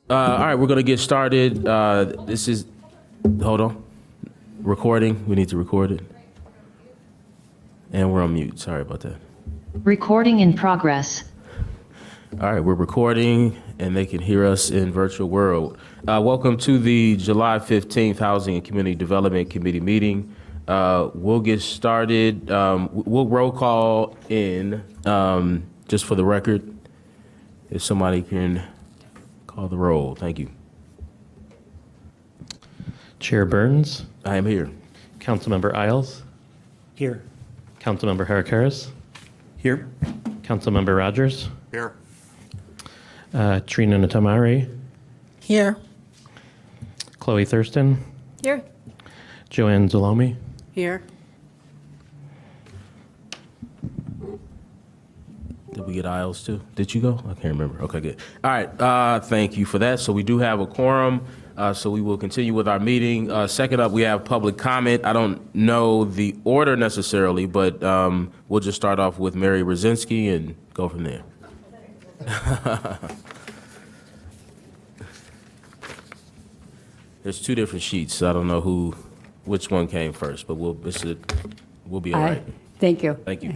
All right, we're going to get started. Hold on. Recording. We need to record it. And we're on mute. Sorry about that. Recording in progress. All right, we're recording and they can hear us in virtual world. Welcome to the July 15th Housing and Community Development Committee meeting. We'll get started. We'll roll call in, just for the record, if somebody can call the roll. Thank you. Chair Burns. I am here. Councilmember Isles. Here. Councilmember Harakaris. Here. Councilmember Rogers. Here. Trina Natamari. Here. Chloe Thurston. Here. Joanne Zalomi. Here. Did we get Isles too? Did you go? I can't remember. Okay, good. All right, thank you for that. So we do have a quorum, so we will continue with our meeting. Second up, we have public comment. I don't know the order necessarily, but we'll just start off with Mary Rosinski and go from there. There's two different sheets, so I don't know which one came first, but we'll be all right. Thank you. Thank you.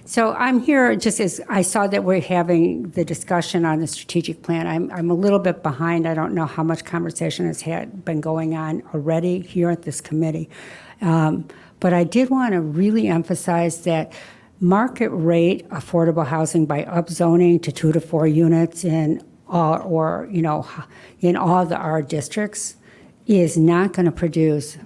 So I'm here just as I saw that we're having the discussion on the strategic plan. I'm a little bit behind. I don't know how much conversation has been going on already here at this committee. But I did want to really emphasize that market rate affordable housing by upzoning to 2 to 4 units in all the R districts is not going to produce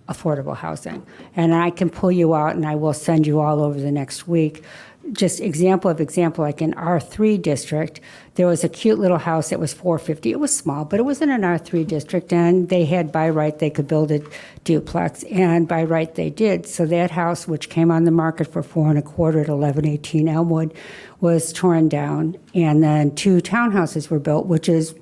affordable housing. And I can pull you out and I will send you all over the next week. Just example, like in R3 district, there was a cute little house that was $450. It was small, but it was in an R3 district and they had by right, they could build a duplex and by right they did. So that house, which came on the market for $425 at 1118 Elmwood, was torn down. And then 2 townhouses were built, which is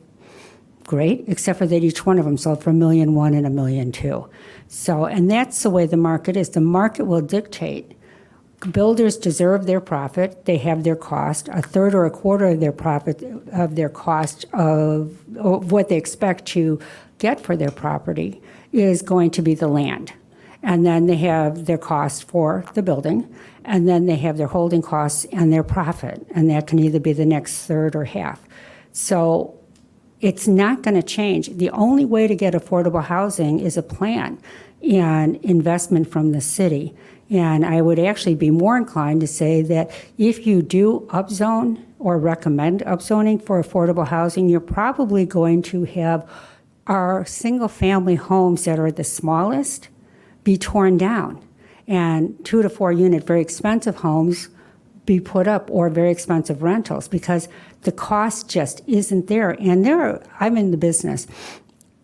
great, except for that each one of them sold for $1.1 million and $1.2 million. So, and that's the way the market is. The market will dictate. Builders deserve their profit. They have their cost. A third or a quarter of their profit, of their cost of what they expect to get for their property is going to be the land. And then they have their cost for the building. And then they have their holding costs and their profit. And that can either be the next third or half. So it's not going to change. The only way to get affordable housing is a plan and investment from the city. And I would actually be more inclined to say that if you do upzone or recommend upzoning for affordable housing, you're probably going to have our single-family homes that are the smallest be torn down, and 2 to 4 unit, very expensive homes be put up, or very expensive rentals, because the cost just isn't there. And I'm in the business,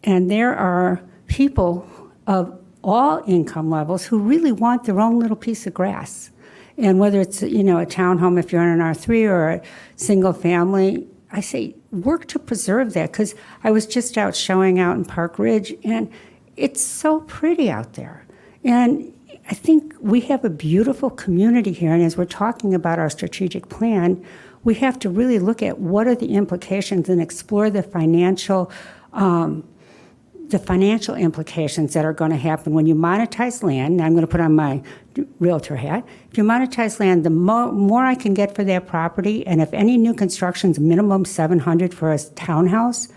and there are people of all income levels who really want their own little piece of grass. And whether it's, a townhome if you're in an R3 or a single family, I say work to preserve that, because I was just out showing out in Park Ridge, and it's so pretty out there. And I think we have a beautiful community here, and as we're talking about our strategic plan, we have to really look at what are the implications and explore the financial implications that are going to happen when you monetize land. Now I'm going to put on my realtor hat. If you monetize land, the more I can get for that property, and if any new construction's minimum $700 for a townhouse,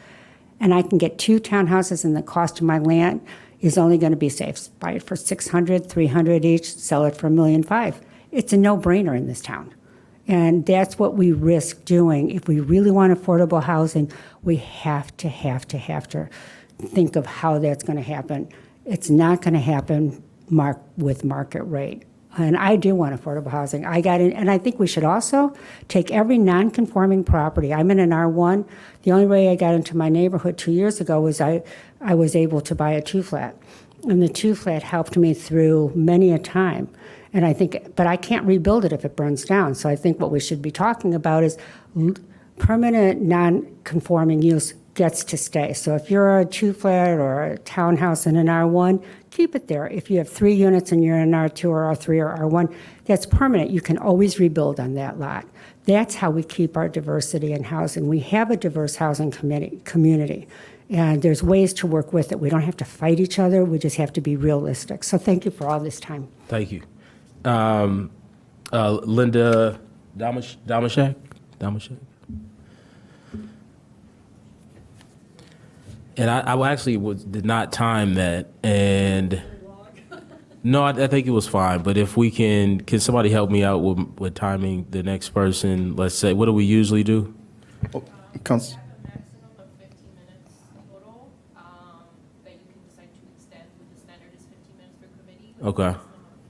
and I can get 2 townhouses and the cost of my land is only going to be safe. Buy it for $600, $300 each, sell it for $1.5 million. It's a no-brainer in this town. And that's what we risk doing. If we really want affordable housing, we have to think of how that's going to happen. It's not going to happen with market rate. And I do want affordable housing. I got in, and I think we should also take every non-conforming property. I'm in an R1. The only way I got into my neighborhood 2 years ago was I was able to buy a 2-flat. And the 2-flat helped me through many a time. And I think, but I can't rebuild it if it burns down. So I think what we should be talking about is permanent non-conforming use gets to stay. So if you're a 2-flat or a townhouse in an R1, keep it there. If you have 3 units and you're in R2 or R3 or R1, that's permanent. You can always rebuild on that lot. That's how we keep our diversity in housing. We have a diverse housing community, and there's ways to work with it. We don't have to fight each other. We just have to be realistic. So thank you for all this time. Thank you. Linda Damashek? And I actually did not time that, and no, I think it was fine. But if we can somebody help me out with timing the next person? Let's say, what do we usually do? Council. A maximum of 15 minutes total, that you can decide to extend. The standard is 15 minutes per committee. With Okay. a maximum of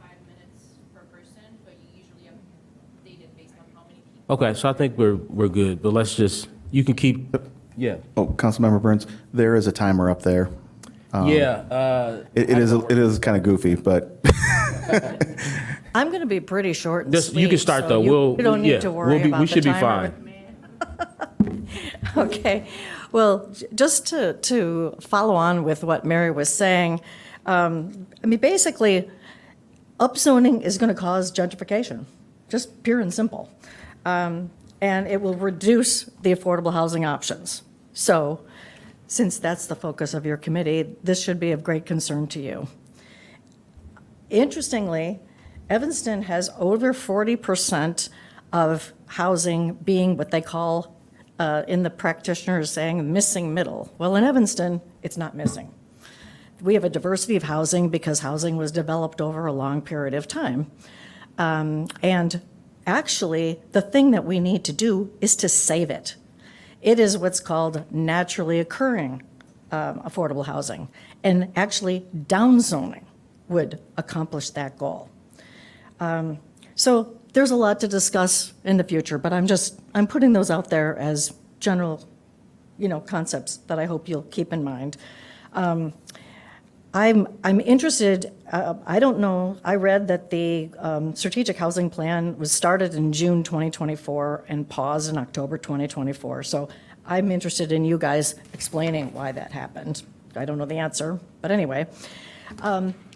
5 minutes per person, but you usually update it based on how many people. Okay, so I think we're good. But you can keep. Yeah. Oh, Councilmember Burns, there is a timer up there. It It is kind of goofy, but I'm going to be pretty short and Just, sweet. you can start so though. You don't need to worry about we the should be timer fine. with me. Okay. Well, just to follow on with what Mary was saying, basically, upzoning is going to cause gentrification, just pure and simple. And it will reduce the affordable housing options. So, since that's the focus of your committee, this should be of great concern to you. Interestingly, Evanston has over 40% of housing being what they call, in the practitioners saying, missing middle. Well, in Evanston, it's not missing. We have a diversity of housing because housing was developed over a long period of time. And actually, the thing that we need to do is to save it. It is what's called naturally occurring affordable housing. And actually, downzoning would accomplish that goal. So there's a lot to discuss in the future, but I'm putting those out there as general, concepts that I hope you'll keep in mind. I'm interested, I don't know, I read that the strategic housing plan was started in June 2024 and paused in October 2024. So I'm interested in you guys explaining why that happened. I don't know the answer, but anyway.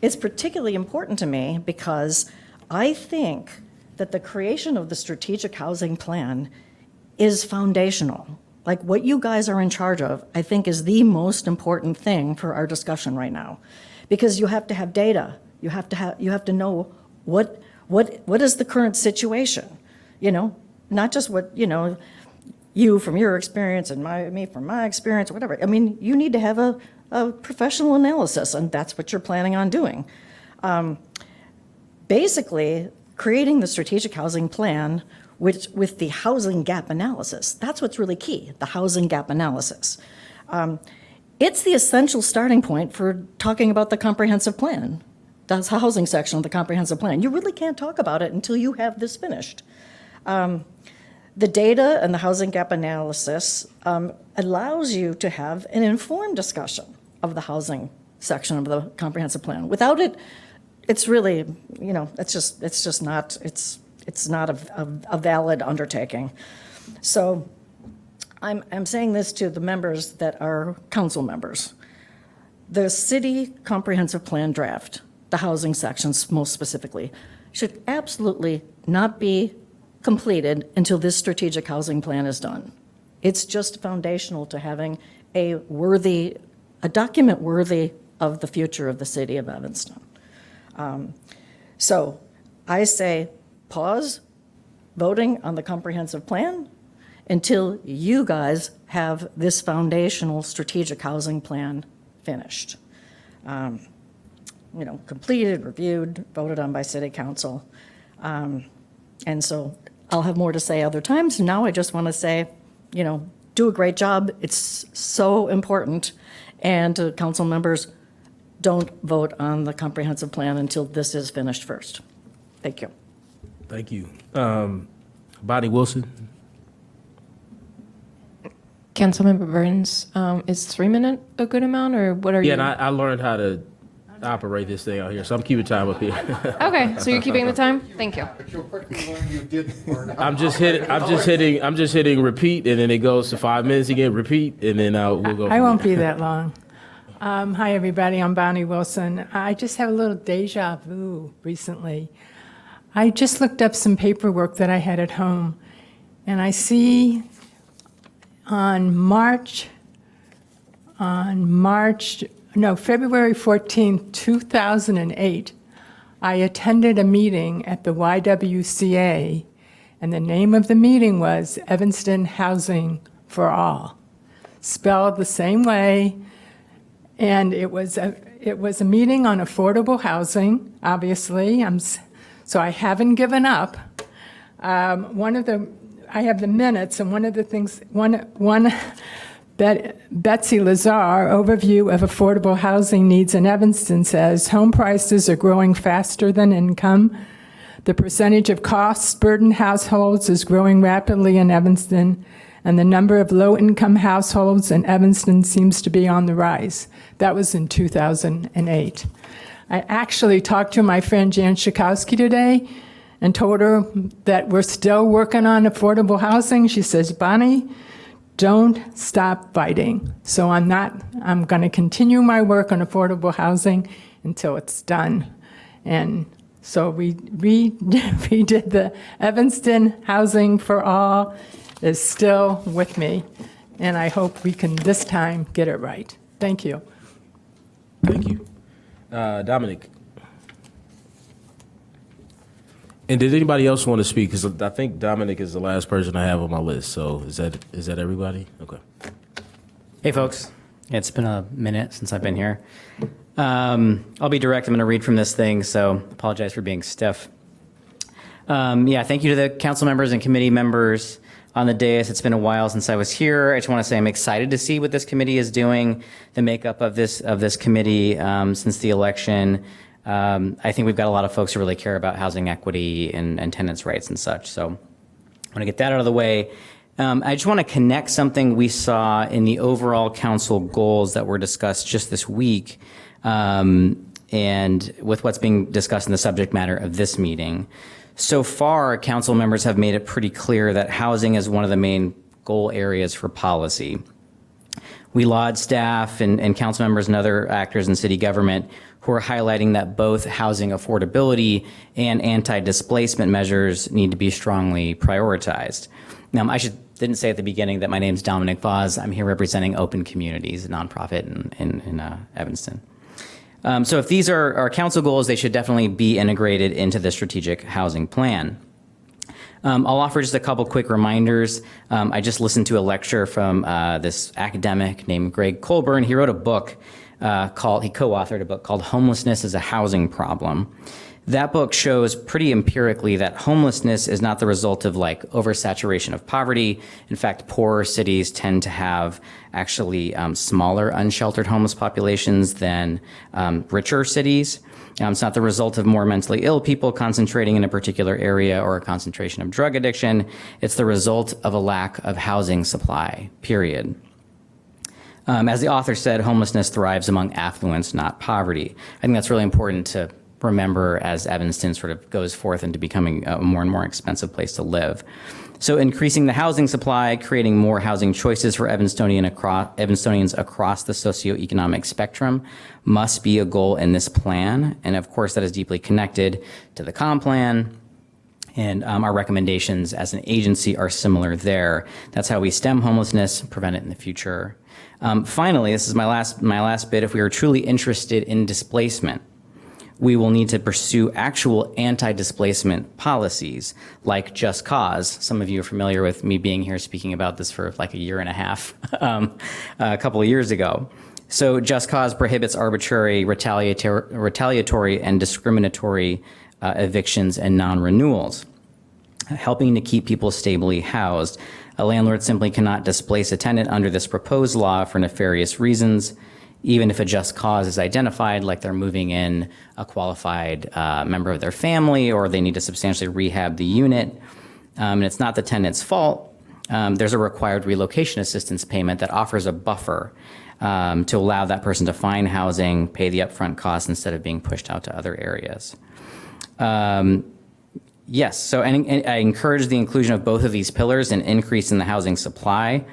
It's particularly important to me because I think that the creation of the strategic housing plan is foundational. Like what you guys are in charge of, I think is the most important thing for our discussion right now. Because you have to have data. You have to know what is the current situation. Not just what, you from your experience and me from my experience, whatever. You need to have a professional analysis, and that's what you're planning on doing. Basically, creating the strategic housing plan with the housing gap analysis. That's what's really key, the housing gap analysis. It's the essential starting point for talking about the comprehensive plan. That's the housing section of the comprehensive plan. You really can't talk about it until you have this finished. The data and the housing gap analysis allows you to have an informed discussion of the housing section of the comprehensive plan. Without it, it's really, it's not a valid undertaking. So I'm saying this to the members that are council members. The city comprehensive plan draft, the housing sections most specifically, should absolutely not be completed until this strategic housing plan is done. It's just foundational to having a document worthy of the future of the city of Evanston. So I say pause voting on the comprehensive plan until you guys have this foundational strategic housing plan finished. Completed, reviewed, voted on by city council. And so I'll have more to say other times. Now I just want to say, do a great job. It's so important. And to council members, don't vote on the comprehensive plan until this is finished first. Thank you. Thank you. Bonnie Wilson. Councilmember Burns, is 3 minute a good amount, or what are you? Yeah, and I learned how to operate this thing out here, so I'm keeping time up here. Okay, so you're keeping the time? Thank you. But you'll quickly learn you did learn how I'm to just operate. I'm just hitting repeat, and then it goes to 5 minutes again, repeat, and then we'll go. I won't be that long. Hi, everybody. I'm Bonnie Wilson. I just have a little deja vu recently. I just looked up some paperwork that I had at home, and I see on February 14th, 2008, I attended a meeting at the YWCA, and the name of the meeting was Evanston Housing for All, spelled the same way. And it was a meeting on affordable housing, obviously. So I haven't given up. I have the minutes, and one of the things, Betsy Lazar, overview of affordable housing needs in Evanston, says home prices are growing faster than income. The percentage of cost-burdened households is growing rapidly in Evanston, and the number of low-income households in Evanston seems to be on the rise. That was in 2008. I actually talked to my friend Jan Schakowsky today and told her that we're still working on affordable housing. She says, Bonnie, don't stop fighting. So I'm going to continue my work on affordable housing until it's done. And so we redid the Evanston Housing for All is still with me, and I hope we can this time get it right. Thank you. Thank you. Dominic. And did anybody else want to speak? Because I think Dominic is the last person I have on my list. So is that everybody? Okay. Hey, folks. It's been a minute since I've been here. I'll be direct. I'm going to read from this thing, so apologize for being stiff. Thank you to the council members and committee members on the dais. It's been a while since I was here. I just want to say I'm excited to see what this committee is doing, the makeup of this committee since the election. I think we've got a lot of folks who really care about housing equity and tenants' rights and such. So I want to get that out of the way. I just want to connect something we saw in the overall council goals that were discussed just this week and with what's being discussed in the subject matter of this meeting. So far, council members have made it pretty clear that housing is one of the main goal areas for policy. We laud staff and council members and other actors in city government who are highlighting that both housing affordability and anti-displacement measures need to be strongly prioritized. Now, didn't say at the beginning that my name's Dominic Vaz. I'm here representing Open Communities, a nonprofit in Evanston. So if these are our council goals, they should definitely be integrated into the strategic housing plan. I'll offer just a couple quick reminders. I just listened to a lecture from this academic named Greg Colburn. He wrote a book he co-authored a book called Homelessness is a Housing Problem. That book shows pretty empirically that homelessness is not the result of oversaturation of poverty. In fact, poorer cities tend to have actually smaller unsheltered homeless populations than richer cities. It's not the result of more mentally ill people concentrating in a particular area or a concentration of drug addiction. It's the result of a lack of housing supply, period. As the author said, homelessness thrives among affluence, not poverty. I think that's really important to remember as Evanston sort of goes forth into becoming a more and more expensive place to live. So increasing the housing supply, creating more housing choices for Evanstonians across the socioeconomic spectrum must be a goal in this plan. And of course, that is deeply connected to the comp plan. And our recommendations as an agency are similar there. That's how we stem homelessness, prevent it in the future. Finally, this is my last bit. If we are truly interested in displacement, we will need to pursue actual anti-displacement policies like Just Cause. Some of you are familiar with me being here speaking about this for a year and a half, a couple of years ago. So Just Cause prohibits arbitrary, retaliatory and discriminatory evictions and non-renewals, helping to keep people stably housed. A landlord simply cannot displace a tenant under this proposed law for nefarious reasons, even if a just cause is identified, like they're moving in a qualified member of their family or they need to substantially rehab the unit. And it's not the tenant's fault. There's a required relocation assistance payment that offers a buffer to allow that person to find housing, pay the upfront costs instead of being pushed out to other areas. Yes, so and I encourage the inclusion of both of these pillars and increase in the housing supply.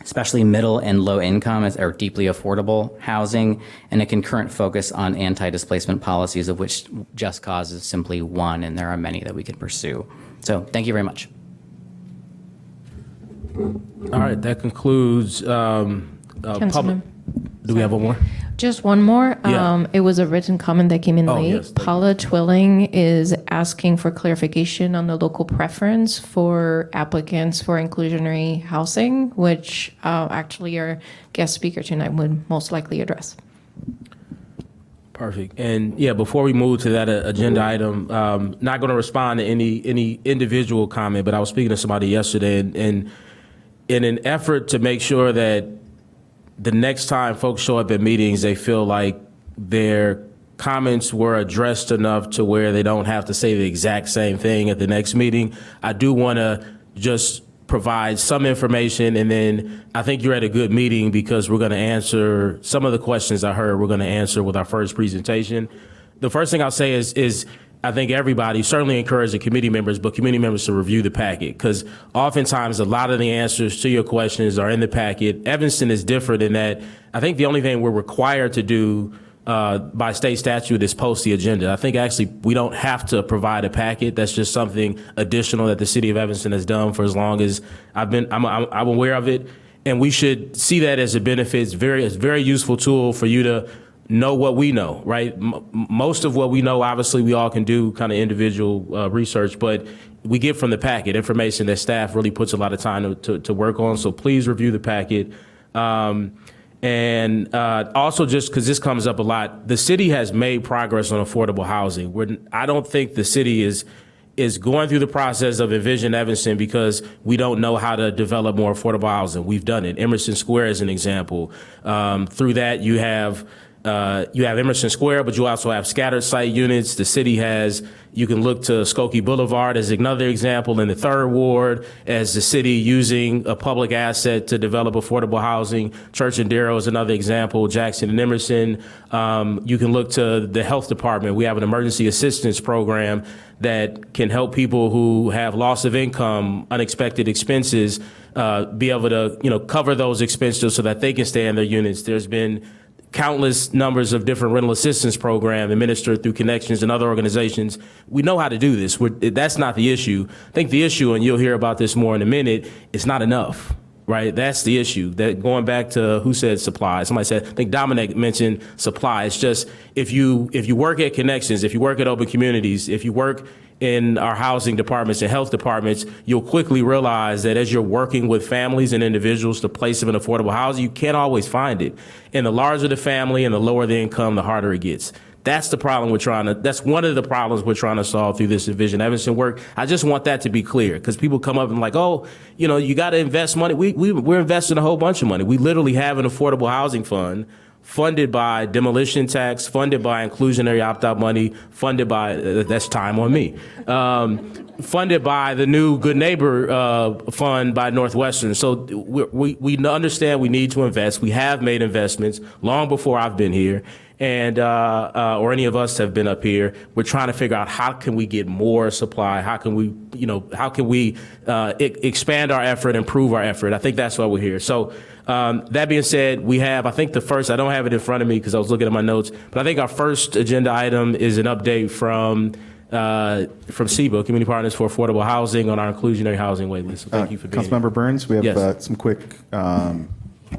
especially middle and low income or deeply affordable housing, and a concurrent focus on anti-displacement policies, of which Just Cause is simply one, and there are many that we could pursue. So thank you very much. All right, that concludes public. Councilmember. Do we have one more? Just one more. Yeah. It was a written comment that came in Oh, late. yes, thank you. Paula Twilling is asking for clarification on the local preference for applicants for inclusionary housing, which actually our guest speaker tonight would most likely address. Perfect. And yeah, before we move to that agenda item, not going to respond to any individual comment, but I was speaking to somebody yesterday, and in an effort to make sure that the next time folks show up at meetings, they feel like their comments were addressed enough to where they don't have to say the exact same thing at the next meeting. I do want to just provide some information, and then I think you're at a good meeting because we're going to answer some of the questions I heard we're going to answer with our first presentation. The first thing I'll say is I think everybody, certainly encourage the committee members, but committee members to review the packet, because oftentimes a lot of the answers to your questions are in the packet. Evanston is different in that I think the only thing we're required to do by state statute is post the agenda. I think actually we don't have to provide a packet. That's just something additional that the city of Evanston has done for as long as I'm aware of it. And we should see that as a benefit. It's a very useful tool for you to know what we know, right? Most of what we know, obviously, we all can do kind of individual research, but we get from the packet information that staff really puts a lot of time to work on. So please review the packet. And also, just because this comes up a lot, the city has made progress on affordable housing. I don't think the city is going through the process of Envision Evanston because we don't know how to develop more affordable housing. We've done it. Emerson Square is an example. Through that, you have Emerson Square, but you also have scattered site units. The city you can look to Skokie Boulevard as another example in the 3rd Ward as the city using a public asset to develop affordable housing. Church and Darrow is another example, Jackson and Emerson. You can look to the health department. We have an emergency assistance program that can help people who have loss of income, unexpected expenses, be able to, cover those expenses so that they can stay in their units. There's been countless numbers of different rental assistance programs administered through Connections and other organizations. We know how to do this. That's not the issue. I think the issue, and you'll hear about this more in a minute, it's not enough, right? That's the issue. That going back to who said supply. Somebody said, I think Dominic mentioned supply. It's just if you work at Connections, if you work at Open Communities, if you work in our housing departments and health departments, you'll quickly realize that as you're working with families and individuals to place them in affordable housing, you can't always find it. And the larger the family and the lower the income, the harder it gets. That's the problem that's one of the problems we're trying to solve through this Envision Evanston work. I just want that to be clear, because people come up and like, oh, you got to invest money. We're investing a whole bunch of money. We literally have an affordable housing fund funded by demolition tax, funded by inclusionary opt-out money, funded by, that's time on me, funded by the new Good Neighbor fund by Northwestern. So we understand we need to invest. We have made investments long before I've been here, and or any of us have been up here. We're trying to figure out how can we get more supply? How can we, expand our effort, improve our effort? I think that's why we're here. So that being said, we have, I think I don't have it in front of me because I was looking at my notes, but I think our first agenda item is an update from CBO, Community Partners for Affordable Housing, on our inclusionary housing waitlist. So thank you for being here. Councilmember Burns, we have Yes. some quick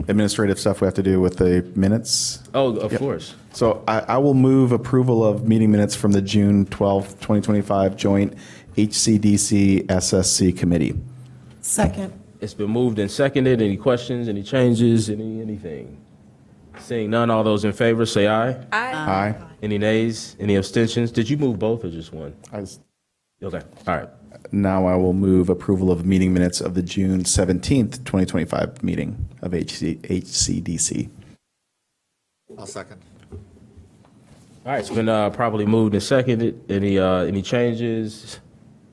administrative stuff we have to do with the minutes. Oh, of course. So I will move approval of meeting minutes from the June 12th, 2025 Joint HCDC-SSC Committee. Second. It's been moved and seconded. Any questions, any changes, anything? Seeing none, all those in favor say aye. Aye. Any nays, any abstentions? Did you move both or just one? Okay, all right. Now I will move approval of meeting minutes of the June 17th, 2025 meeting of HCDC. I'll second. All right, it's been properly moved and seconded. Any changes?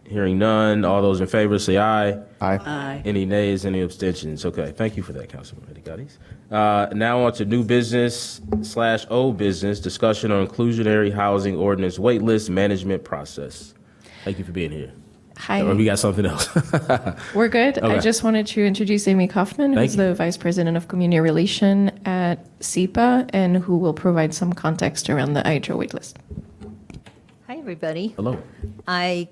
Hearing none, all those in favor say aye. Aye. Any nays, any abstentions? Okay, thank you for that, Councilman Eddie. Now on to new business / old business, discussion on inclusionary housing ordinance waitlist management process. Thank you for being here. Hi. Or we got something else? We're good. I Okay. just wanted to introduce Amy Kaufman, Thank who's you. the Vice President of Community Relation at SEPA, and who will provide some context around the ADJO waitlist. Hi, everybody. Hello. I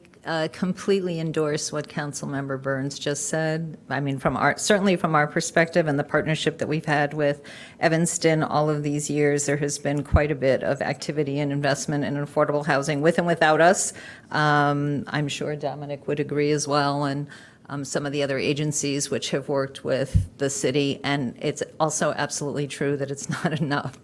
completely endorse what Councilmember Burns just said. I mean, certainly from our perspective and the partnership that we've had with Evanston all of these years, there has been quite a bit of activity and investment in affordable housing with and without us. I'm sure Dominic would agree as well, and some of the other agencies which have worked with the city. And it's also absolutely true that it's not enough,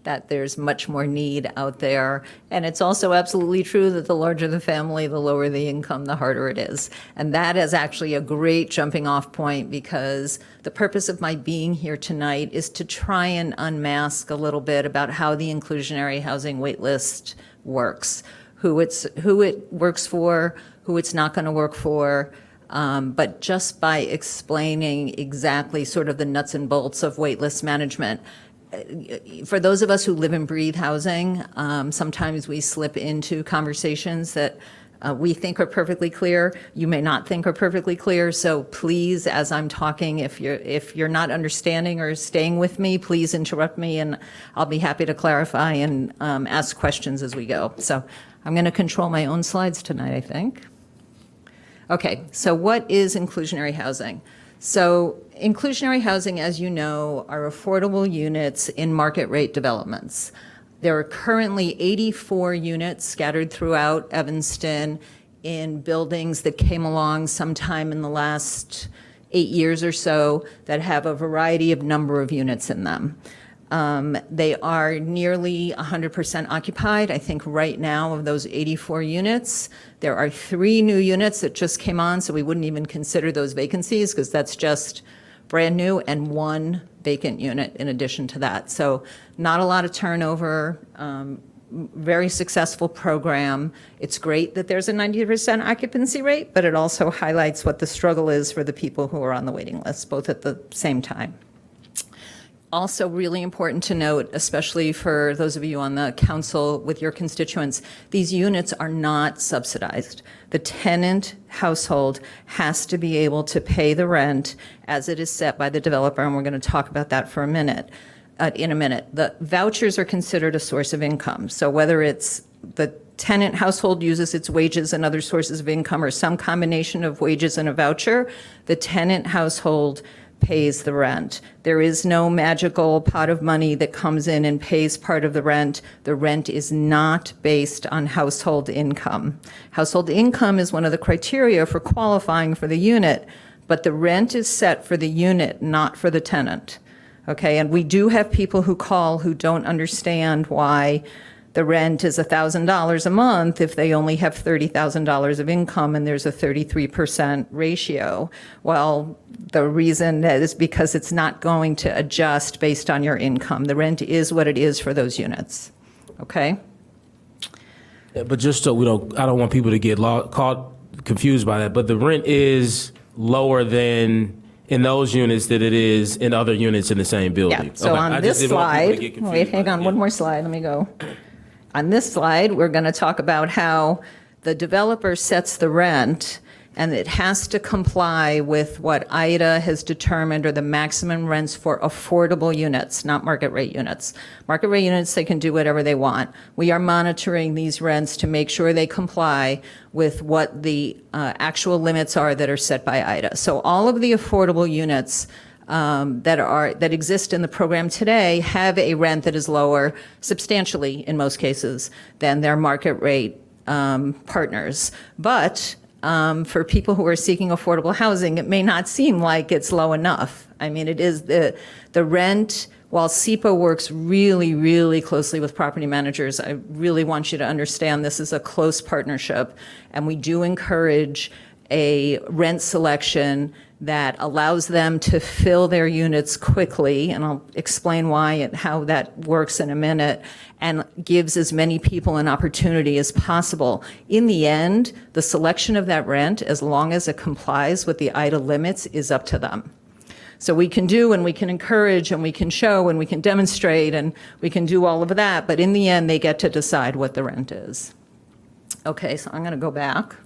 that there's much more need out there. And it's also absolutely true that the larger the family, the lower the income, the harder it is. And that is actually a great jumping off point, because the purpose of my being here tonight is to try and unmask a little bit about how the inclusionary housing waitlist works, who it works for, who it's not going to work for. But just by explaining exactly sort of the nuts and bolts of waitlist management, for those of us who live and breathe housing, sometimes we slip into conversations that we think are perfectly clear. You may not think are perfectly clear. So please, as I'm talking, if you're not understanding or staying with me, please interrupt me, and I'll be happy to clarify and ask questions as we go. So I'm going to control my own slides tonight, I think. Okay, so what is inclusionary housing? So inclusionary housing, as you know, are affordable units in market rate developments. There are currently 84 units scattered throughout Evanston in buildings that came along sometime in the last 8 years or so that have a variety of number of units in them. They are nearly 100% occupied. I think right now of those 84 units, there are 3 new units that just came on, so we wouldn't even consider those vacancies because that's just brand new, and 1 vacant unit in addition to that. So not a lot of turnover, very successful program. It's great that there's a 90% occupancy rate, but it also highlights what the struggle is for the people who are on the waiting list, both at the same time. Also really important to note, especially for those of you on the council with your constituents, these units are not subsidized. The tenant household has to be able to pay the rent as it is set by the developer, and we're going to talk about that for a minute. In a minute. The vouchers are considered a source of income. So whether it's the tenant household uses its wages and other sources of income, or some combination of wages and a voucher, the tenant household pays the rent. There is no magical pot of money that comes in and pays part of the rent. The rent is not based on household income. Household income is one of the criteria for qualifying for the unit, but the rent is set for the unit, not for the tenant. Okay, and we do have people who call who don't understand why the rent is $1,000 a month if they only have $30,000 of income and there's a 33% ratio. Well, the reason is because it's not going to adjust based on your income. The rent is what it is for those units. Okay? Yeah, but just so I don't want people to get caught confused by that, but the rent is lower than in those units that it is in other units in the same building. Yeah, so Okay. on I this just didn't want people to get slide, confused wait, hang by on, that. one more slide, let me go. On this slide, we're going to talk about how the developer sets the rent, and it has to comply with what IDA has determined are the maximum rents for affordable units, not market rate units. Market rate units, they can do whatever they want. We are monitoring these rents to make sure they comply with what the actual limits are that are set by IDA. So all of the affordable units that exist in the program today have a rent that is lower, substantially in most cases, than their market rate partners. But for people who are seeking affordable housing, it may not seem like it's low enough. I mean, it is the rent. While SEPA works really, really closely with property managers, I really want you to understand this is a close partnership, and we do encourage a rent selection that allows them to fill their units quickly, and I'll explain why and how that works in a minute, and gives as many people an opportunity as possible. In the end, the selection of that rent, as long as it complies with the IDA limits, is up to them. So we can do and we can encourage and we can show and we can demonstrate and we can do all of that, but in the end, they get to decide what the rent is. Okay, so I'm going to go back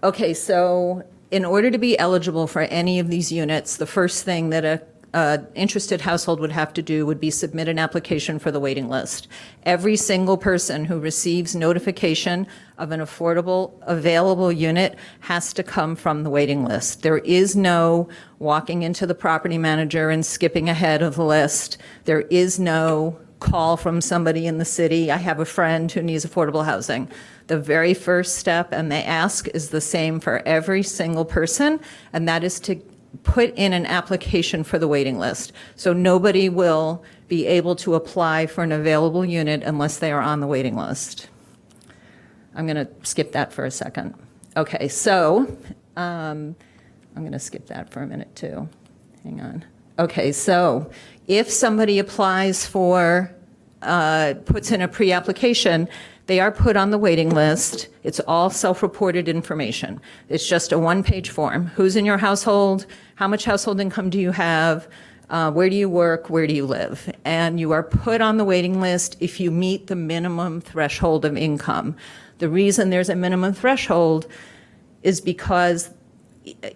Okay, so in order to be eligible for any of these units, the first thing that a interested household would have to do would be submit an application for the waiting list. Every single person who receives notification of an affordable available unit has to come from the waiting list. There is no walking into the property manager and skipping ahead of the list. There is no call from somebody in the city, I have a friend who needs affordable housing. The very first step, and they ask, is the same for every single person, and that is to put in an application for the waiting list. So nobody will be able to apply for an available unit unless they are on the waiting list. I'm going to skip that for a second. Okay, so I'm going to skip that for a minute too. Hang on. Okay, so if somebody applies for, puts in a pre-application, they are put on the waiting list. It's all self-reported information. It's just a one-page form. Who's in your household? How much household income do you have? Where do you work? Where do you live? And you are put on the waiting list if you meet the minimum threshold of income. The reason there's a minimum threshold is because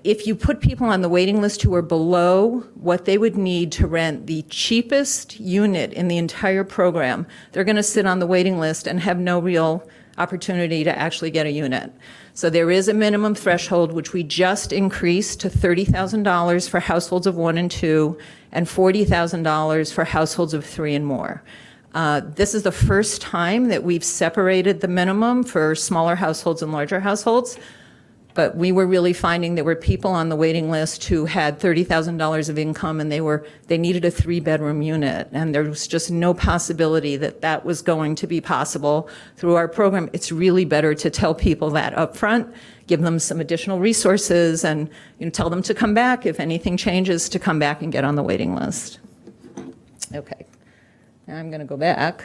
if you put people on the waiting list who are below what they would need to rent the cheapest unit in the entire program, they're going to sit on the waiting list and have no real opportunity to actually get a unit. So there is a minimum threshold, which we just increased to $30,000 for households of 1 and 2 and $40,000 for households of 3 and more. This is the first time that we've separated the minimum for smaller households and larger households. But we were really finding there were people on the waiting list who had $30,000 of income and they needed a 3-bedroom unit. And there was just no possibility that that was going to be possible through our program. It's really better to tell people that up front, give them some additional resources and tell them to come back if anything changes, to come back and get on the waiting list. Okay, now I'm going to go back.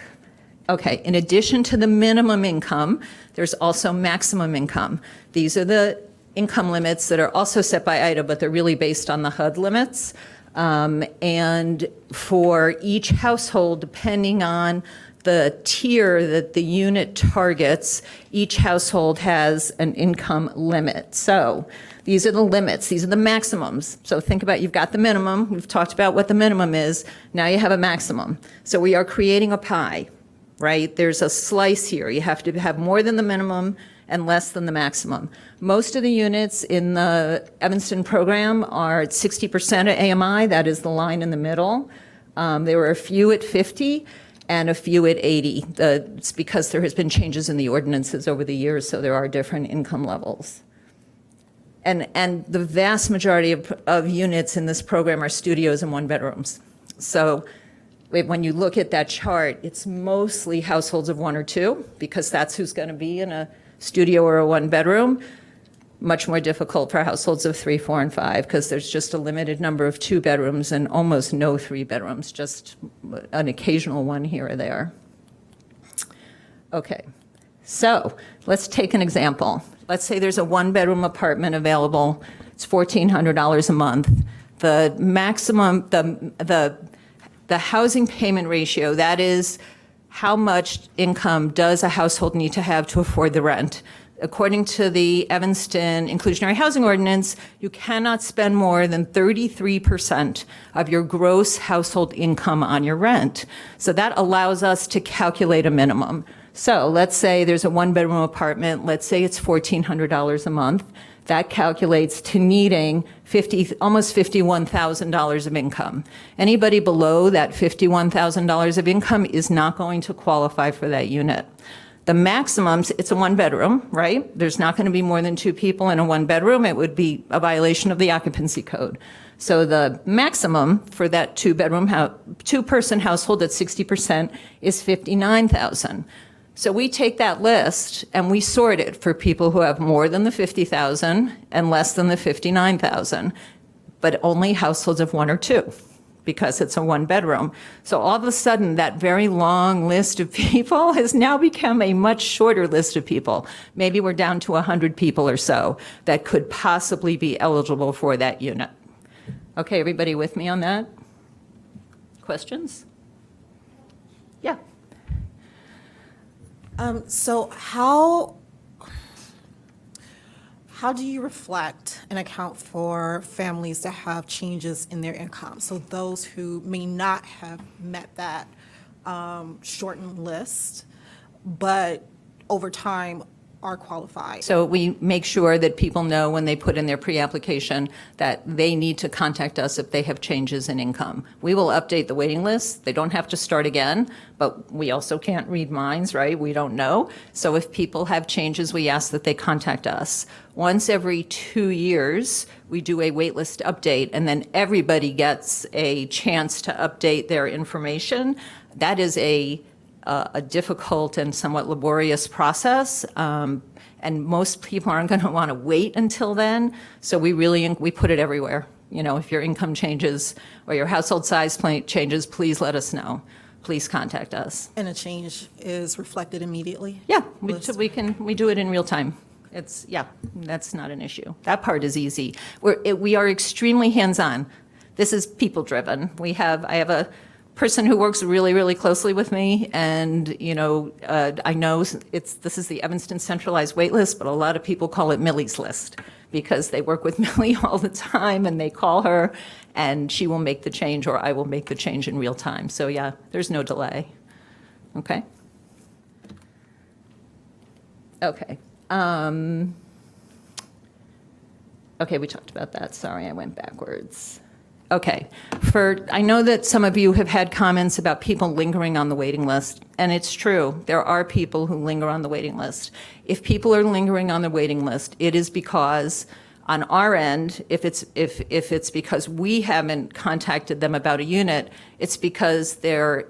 Okay, in addition to the minimum income, there's also maximum income. These are the income limits that are also set by IDA, but they're really based on the HUD limits. And for each household, depending on the tier that the unit targets, each household has an income limit. So these are the limits, these are the maximums. So think about, you've got the minimum, we've talked about what the minimum is, now you have a maximum. So we are creating a pie. Right? There's a slice here. You have to have more than the minimum and less than the maximum. Most of the units in the Evanston program are at 60% of AMI. That is the line in the middle. There were a few at 50 and a few at 80. It's because there has been changes in the ordinances over the years, so there are different income levels. And the vast majority of units in this program are studios and 1-bedrooms. So when you look at that chart, it's mostly households of 1 or 2, because that's who's going to be in a studio or a 1-bedroom. Much more difficult for households of 3, 4, and 5, because there's just a limited number of 2-bedrooms and almost no 3-bedrooms, just an occasional one here or there. Okay, so let's take an example. Let's say there's a 1-bedroom apartment available. It's $1,400 a month. The maximum, the housing payment ratio, that is how much income does a household need to have to afford the rent. According to the Evanston Inclusionary Housing Ordinance, you cannot spend more than 33% of your gross household income on your rent. So that allows us to calculate a minimum. So let's say there's a 1-bedroom apartment, let's say it's $1,400 a month. That calculates to needing almost $51,000 of income. Anybody below that $51,000 of income is not going to qualify for that unit. The maximums, it's a 1-bedroom, right? There's not going to be more than 2 people in a 1-bedroom. It would be a violation of the occupancy code. So the maximum for that 2-person household at 60% is $59,000. So we take that list and we sort it for people who have more than the $50,000 and less than the $59,000, but only households of 1 or 2, because it's a 1-bedroom. So all of a sudden, that very long list of people has now become a much shorter list of people. Maybe we're down to 100 people or so that could possibly be eligible for that unit. Okay, everybody with me on that? Questions? Yeah. So how do you reflect and account for families that have changes in their income? So those who may not have met that shortened list, but over time are qualified? So we make sure that people know when they put in their pre-application that they need to contact us if they have changes in income. We will update the waiting list. They don't have to start again, but we also can't read minds, right? We don't know. So if people have changes, we ask that they contact us. Once every 2 years, we do a waitlist update, and then everybody gets a chance to update their information. That is a difficult and somewhat laborious process, and most people aren't going to want to wait until then. So we put it everywhere. You know, if your income changes or your household size changes, please let us know. Please contact us. And a change is reflected immediately? Yeah, we do it in real time. That's not an issue. That part is easy. We are extremely hands-on. This is people-driven. I have a person who works really, really closely with me, and I know this is the Evanston centralized waitlist, but a lot of people call it Millie's list because they work with Millie all the time, and they call her, and she will make the change, or I will make the change in real time. So yeah, there's no delay. Okay. Okay. Okay, we talked about that. Sorry, I went backwards. Okay, I know that some of you have had comments about people lingering on the waiting list, and it's true. There are people who linger on the waiting list. If people are lingering on the waiting list, it is because on our end, if it's because we haven't contacted them about a unit, it's because their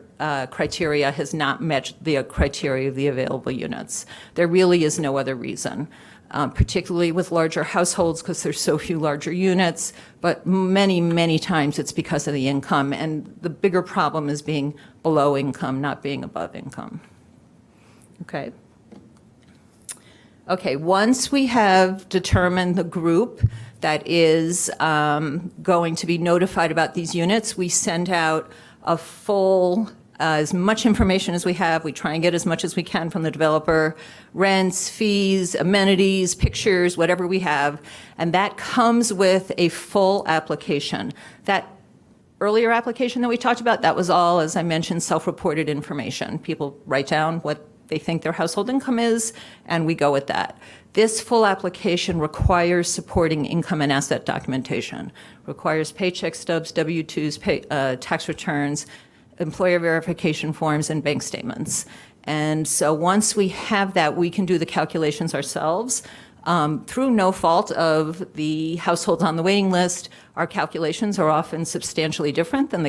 criteria has not met the criteria of the available units. There really is no other reason. Particularly with larger households because there's so few larger units, but many, many times it's because of the income, and the bigger problem is being below income, not being above income. Okay. Okay, once we have determined the group that is going to be notified about these units, we send out a full as much information as we have. We try and get as much as we can from the developer, rents, fees, amenities, pictures, whatever we have, and that comes with a full application. That earlier application that we talked about, that was all, as I mentioned, self-reported information. People write down what they think their household income is, and we go with that. This full application requires supporting income and asset documentation, requires paycheck stubs, W-2s, tax returns, employer verification forms, and bank statements. And so once we have that, we can do the calculations ourselves. Through no fault of the households on the waiting list, our calculations are often substantially different than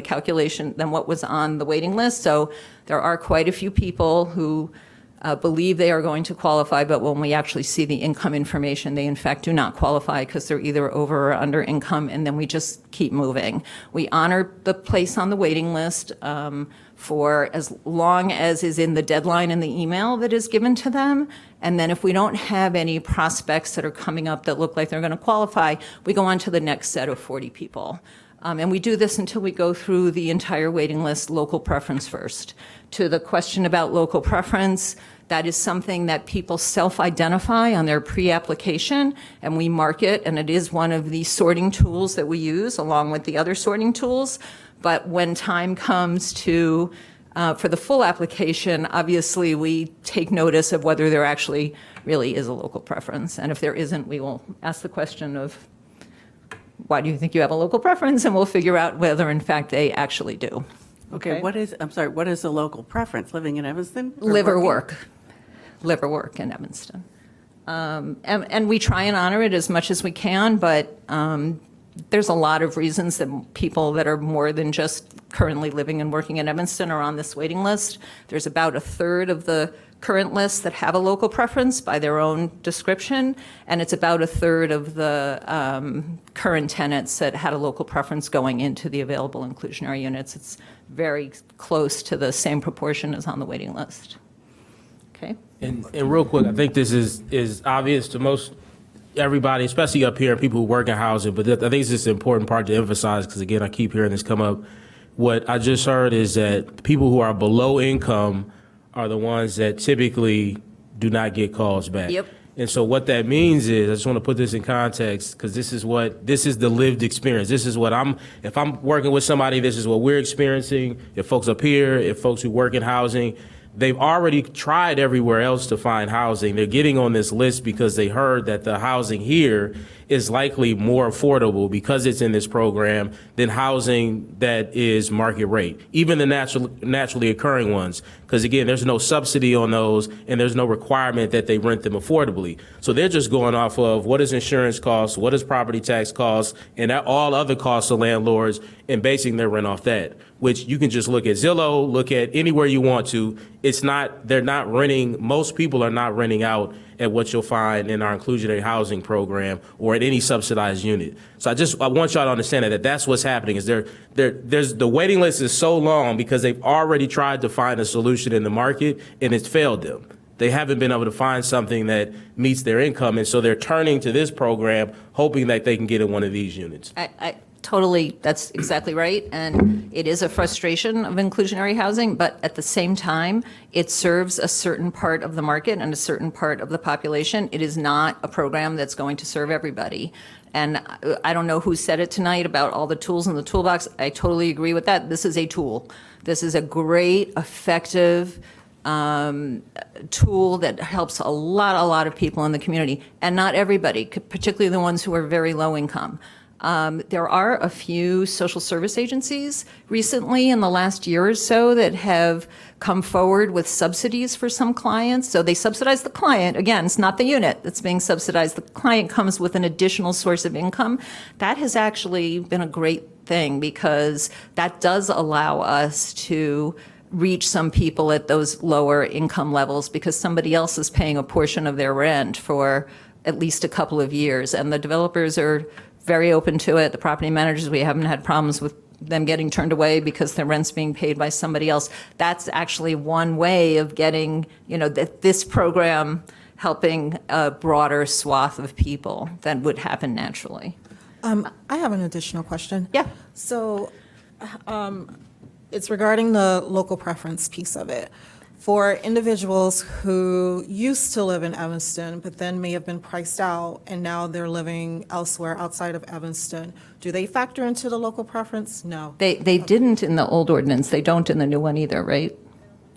what was on the waiting list. So there are quite a few people who believe they are going to qualify, but when we actually see the income information, they in fact do not qualify because they're either over or under income, and then we just keep moving. We honor the place on the waiting list for as long as is in the deadline in the email that is given to them, and then if we don't have any prospects that are coming up that look like they're going to qualify, we go on to the next set of 40 people. And we do this until we go through the entire waiting list, local preference first. To the question about local preference, that is something that people self-identify on their pre-application, and we mark it, and it is one of the sorting tools that we use along with the other sorting tools. But when time comes to, for the full application, obviously we take notice of whether there actually really is a local preference. And if there isn't, we will ask the question of, why do you think you have a local preference? And we'll figure out whether in fact they actually do. Okay, what is the local preference? Living in Evanston? Live or work. Live or work in Evanston. And we try and honor it as much as we can, but there's a lot of reasons that people that are more than just currently living and working in Evanston are on this waiting list. There's about a third of the current list that have a local preference by their own description, and it's about a third of the current tenants that had a local preference going into the available inclusionary units. It's very close to the same proportion as on the waiting list. Okay. And real quick, I think this is obvious to most everybody, especially up here, people who work in housing, but I think it's just an important part to emphasize because, again, I keep hearing this come up. What I just heard is that people who are below income are the ones that typically do not get calls back. Yep. And so what that means is, I just want to put this in context, because this is the lived experience. This is what if I'm working with somebody, this is what we're experiencing. If folks up here, if folks who work in housing, they've already tried everywhere else to find housing. They're getting on this list because they heard that the housing here is likely more affordable because it's in this program than housing that is market rate, even the naturally occurring ones. Because again, there's no subsidy on those and there's no requirement that they rent them affordably. So they're just going off of what does insurance cost, what does property tax cost, and all other costs of landlords, and basing their rent off that, which you can just look at Zillow, look at anywhere you want to. They're not renting, most people are not renting out at what you'll find in our inclusionary housing program or at any subsidized unit. So I want y'all to understand that that's what's happening. Is the waiting list is so long because they've already tried to find a solution in the market and it's failed them. They haven't been able to find something that meets their income, and so they're turning to this program hoping that they can get in one of these units. I totally, that's exactly right. And it is a frustration of inclusionary housing, but at the same time, it serves a certain part of the market and a certain part of the population. It is not a program that's going to serve everybody. And I don't know who said it tonight about all the tools in the toolbox. I totally agree with that. This is a tool. This is a great, effective tool that helps a lot of people in the community, and not everybody, particularly the ones who are very low income. There are a few social service agencies recently in the last year or so that have come forward with subsidies for some clients. So they subsidize the client. Again, it's not the unit that's being subsidized. The client comes with an additional source of income. That has actually been a great thing because that does allow us to reach some people at those lower income levels because somebody else is paying a portion of their rent for at least a couple of years. And the developers are very open to it. The property managers, we haven't had problems with them getting turned away because their rent's being paid by somebody else. That's actually one way of getting, this program helping a broader swath of people than would happen naturally. I have an additional question. Yeah. So it's regarding the local preference piece of it. For individuals who used to live in Evanston, but then may have been priced out, and now they're living elsewhere outside of Evanston, do they factor into the local preference? No. They didn't in the old ordinance. They don't in the new one either, right?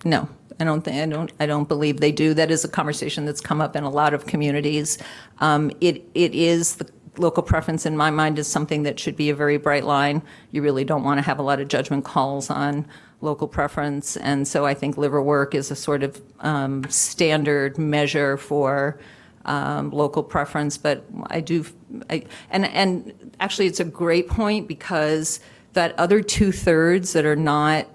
No, I don't believe they do. That is a conversation that's come up in a lot of communities. It is the local preference in my mind is something that should be a very bright line. You really don't want to have a lot of judgment calls on local preference. And so I think liver work is a sort of standard measure for local preference. But and actually it's a great point because that other 2/3 that are not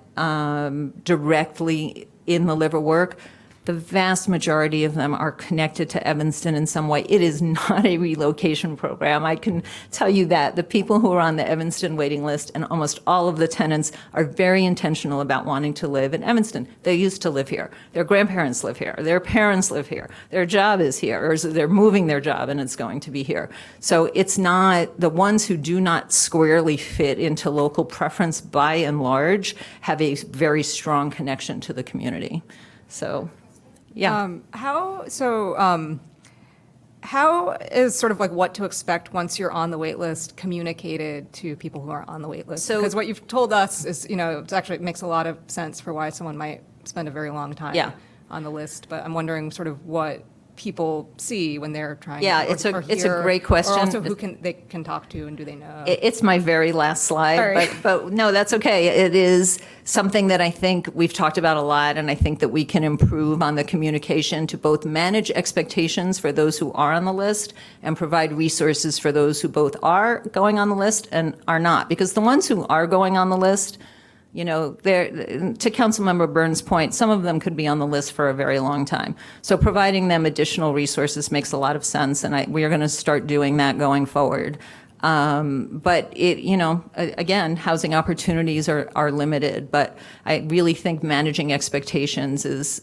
directly in the liver work, the vast majority of them are connected to Evanston in some way. It is not a relocation program. I can tell you that. The people who are on the Evanston waiting list and almost all of the tenants are very intentional about wanting to live in Evanston. They used to live here. Their grandparents live here. Their parents live here. Their job is here, or they're moving their job and it's going to be here. So it's not, the ones who do not squarely fit into local preference by and large have a very strong connection to the community. So. Yeah. How is sort of like what to expect once you're on the wait list communicated to people who are on the wait list? So, because what you've told us is, it makes a lot of sense for why someone might spend a very long time on the list. But I'm wondering sort of what people see when they're trying it's a great question. Or also who they can talk to and do they know? It's my very last slide, Sorry. but no, that's okay. It is something that I think we've talked about a lot, and I think that we can improve on the communication to both manage expectations for those who are on the list and provide resources for those who both are going on the list and are not. Because the ones who are going on the list, to Councilmember Burns' point, some of them could be on the list for a very long time. So providing them additional resources makes a lot of sense, and we are going to start doing that going forward. But again, housing opportunities are limited, but I really think managing expectations is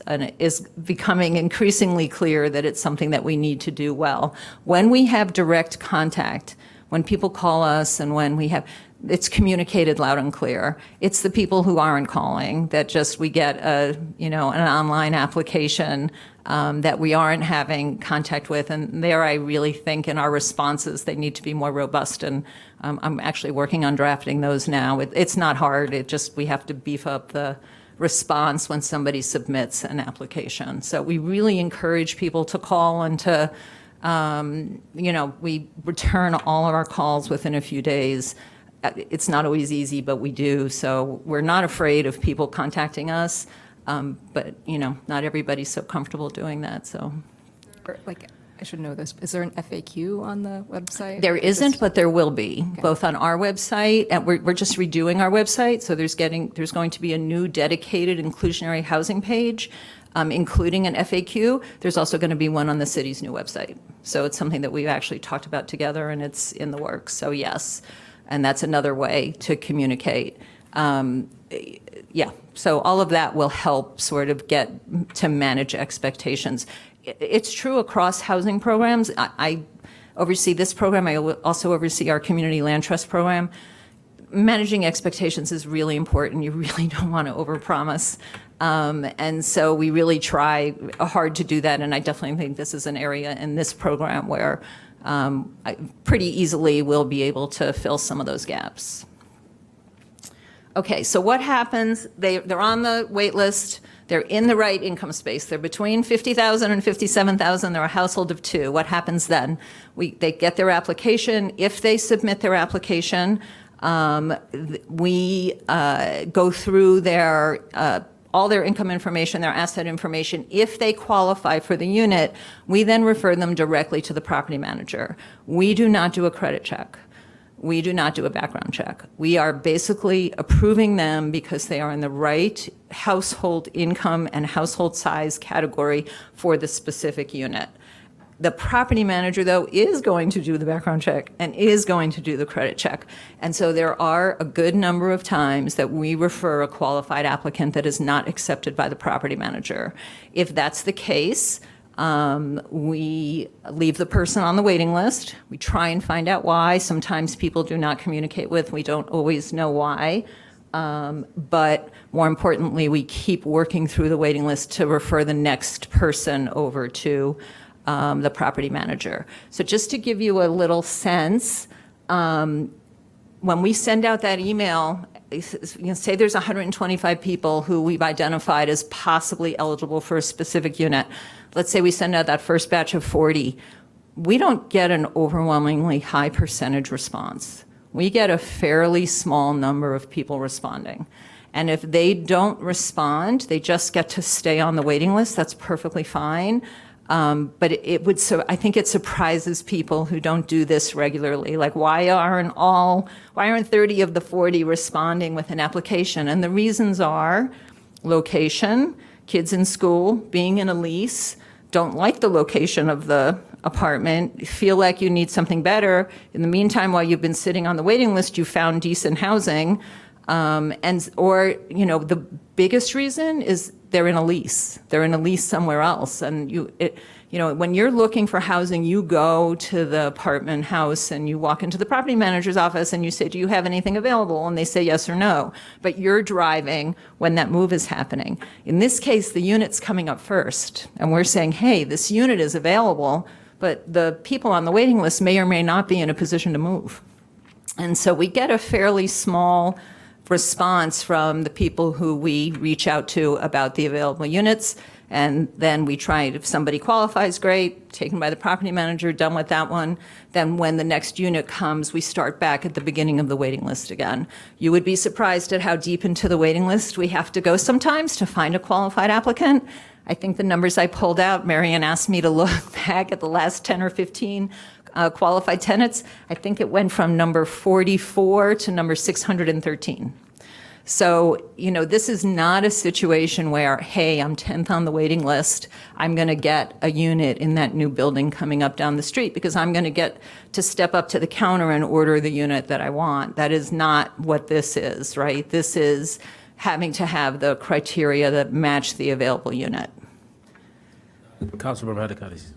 becoming increasingly clear that it's something that we need to do well. When we have direct contact, when people call us and when we have, it's communicated loud and clear. It's the people who aren't calling that just we get an online application that we aren't having contact with. And there I really think in our responses, they need to be more robust. And I'm actually working on drafting those now. It's not hard. We have to beef up the response when somebody submits an application. So we really encourage people to call and to, we return all of our calls within a few days. It's not always easy, but we do. So we're not afraid of people contacting us. But, not everybody's so comfortable doing that, so. I should know this. Is there an FAQ on the website? There isn't, but there will be, both on our website, and we're just redoing our website, so there's going to be a new dedicated inclusionary housing page, including an FAQ. There's also going to be one on the city's new website. So it's something that we've actually talked about together, and it's in the works, so yes. And that's another way to communicate. So all of that will help sort of get to manage expectations. It's true across housing programs. I oversee this program. I also oversee our community land trust program. Managing expectations is really important. You really don't want to overpromise. And so we really try hard to do that. And I definitely think this is an area in this program where I pretty easily will be able to fill some of those gaps. Okay, so what happens? They're on the wait list. They're in the right income space. They're between $50,000 and $57,000. They're a household of two. What happens then? They get their application. If they submit their application, we go through all their income information, their asset information. If they qualify for the unit, we then refer them directly to the property manager. We do not do a credit check. We do not do a background check. We are basically approving them because they are in the right household income and household size category for the specific unit. The property manager, though, is going to do the background check and is going to do the credit check. And so there are a good number of times that we refer a qualified applicant that is not accepted by the property manager. If that's the case, we leave the person on the waiting list. We try and find out why. Sometimes people do not communicate with. We don't always know why. But more importantly, we keep working through the waiting list to refer the next person over to the property manager. So just to give you a little sense, when we send out that email, say there's 125 people who we've identified as possibly eligible for a specific unit. Let's say we send out that first batch of 40. We don't get an overwhelmingly high percentage response. We get a fairly small number of people responding. And if they don't respond, they just get to stay on the waiting list. That's perfectly fine. But I think it surprises people who don't do this regularly. Like, why aren't 30 of the 40 responding with an application? And the reasons are location, kids in school, being in a lease, don't like the location of the apartment, feel like you need something better. In the meantime, while you've been sitting on the waiting list, you found decent housing. The biggest reason is they're in a lease. They're in a lease somewhere else. And when you're looking for housing, you go to the apartment house and you walk into the property manager's office and you say, do you have anything available? And they say yes or no. But you're driving when that move is happening. In this case, the unit's coming up first. And we're saying, hey, this unit is available, but the people on the waiting list may or may not be in a position to move. And so we get a fairly small response from the people who we reach out to about the available units. And then we try, if somebody qualifies, great, taken by the property manager, done with that one. Then when the next unit comes, we start back at the beginning of the waiting list again. You would be surprised at how deep into the waiting list we have to go sometimes to find a qualified applicant. I think the numbers I pulled out, Marion asked me to look back at the last 10 or 15 qualified tenants. I think it went from number 44 to number 613. So, this is not a situation where, hey, I'm 10th on the waiting list. I'm going to get a unit in that new building coming up down the street because I'm going to get to step up to the counter and order the unit that I want. That is not what this is, right? This is having to have the criteria that match the available unit. Councilmember Hadakatis.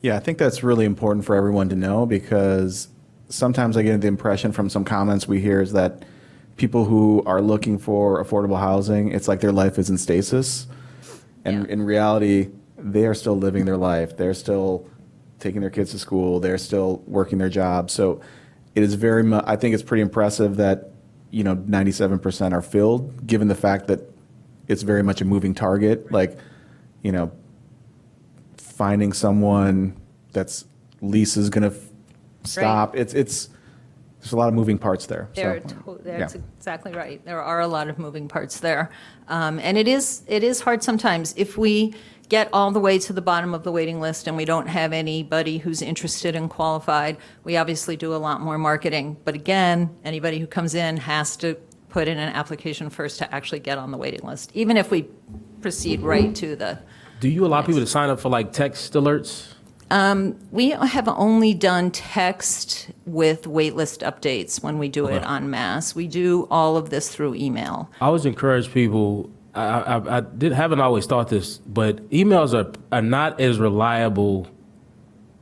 Yeah, I think that's really important for everyone to know because sometimes I get the impression from some comments we hear is that people who are looking for affordable housing, it's like their life is in stasis. And in reality, they are still living their life. They're still taking their kids to school. They're still working their job. So it is very much, I think it's pretty impressive that, 97% are filled, given the fact that it's very much a moving target. Like, finding someone that's lease is going to stop. It's there's a lot of moving parts there. That's exactly right. There are a lot of moving parts there. And it is hard sometimes. If we get all the way to the bottom of the waiting list and we don't have anybody who's interested and qualified, we obviously do a lot more marketing. But again, anybody who comes in has to put in an application first to actually get on the waiting list, even if we proceed right to the. Do you allow people to sign up for like text alerts? We have only done text with waitlist updates when we do it en masse. We do all of this through email. I always encourage people. I haven't always thought this, but emails are not as reliable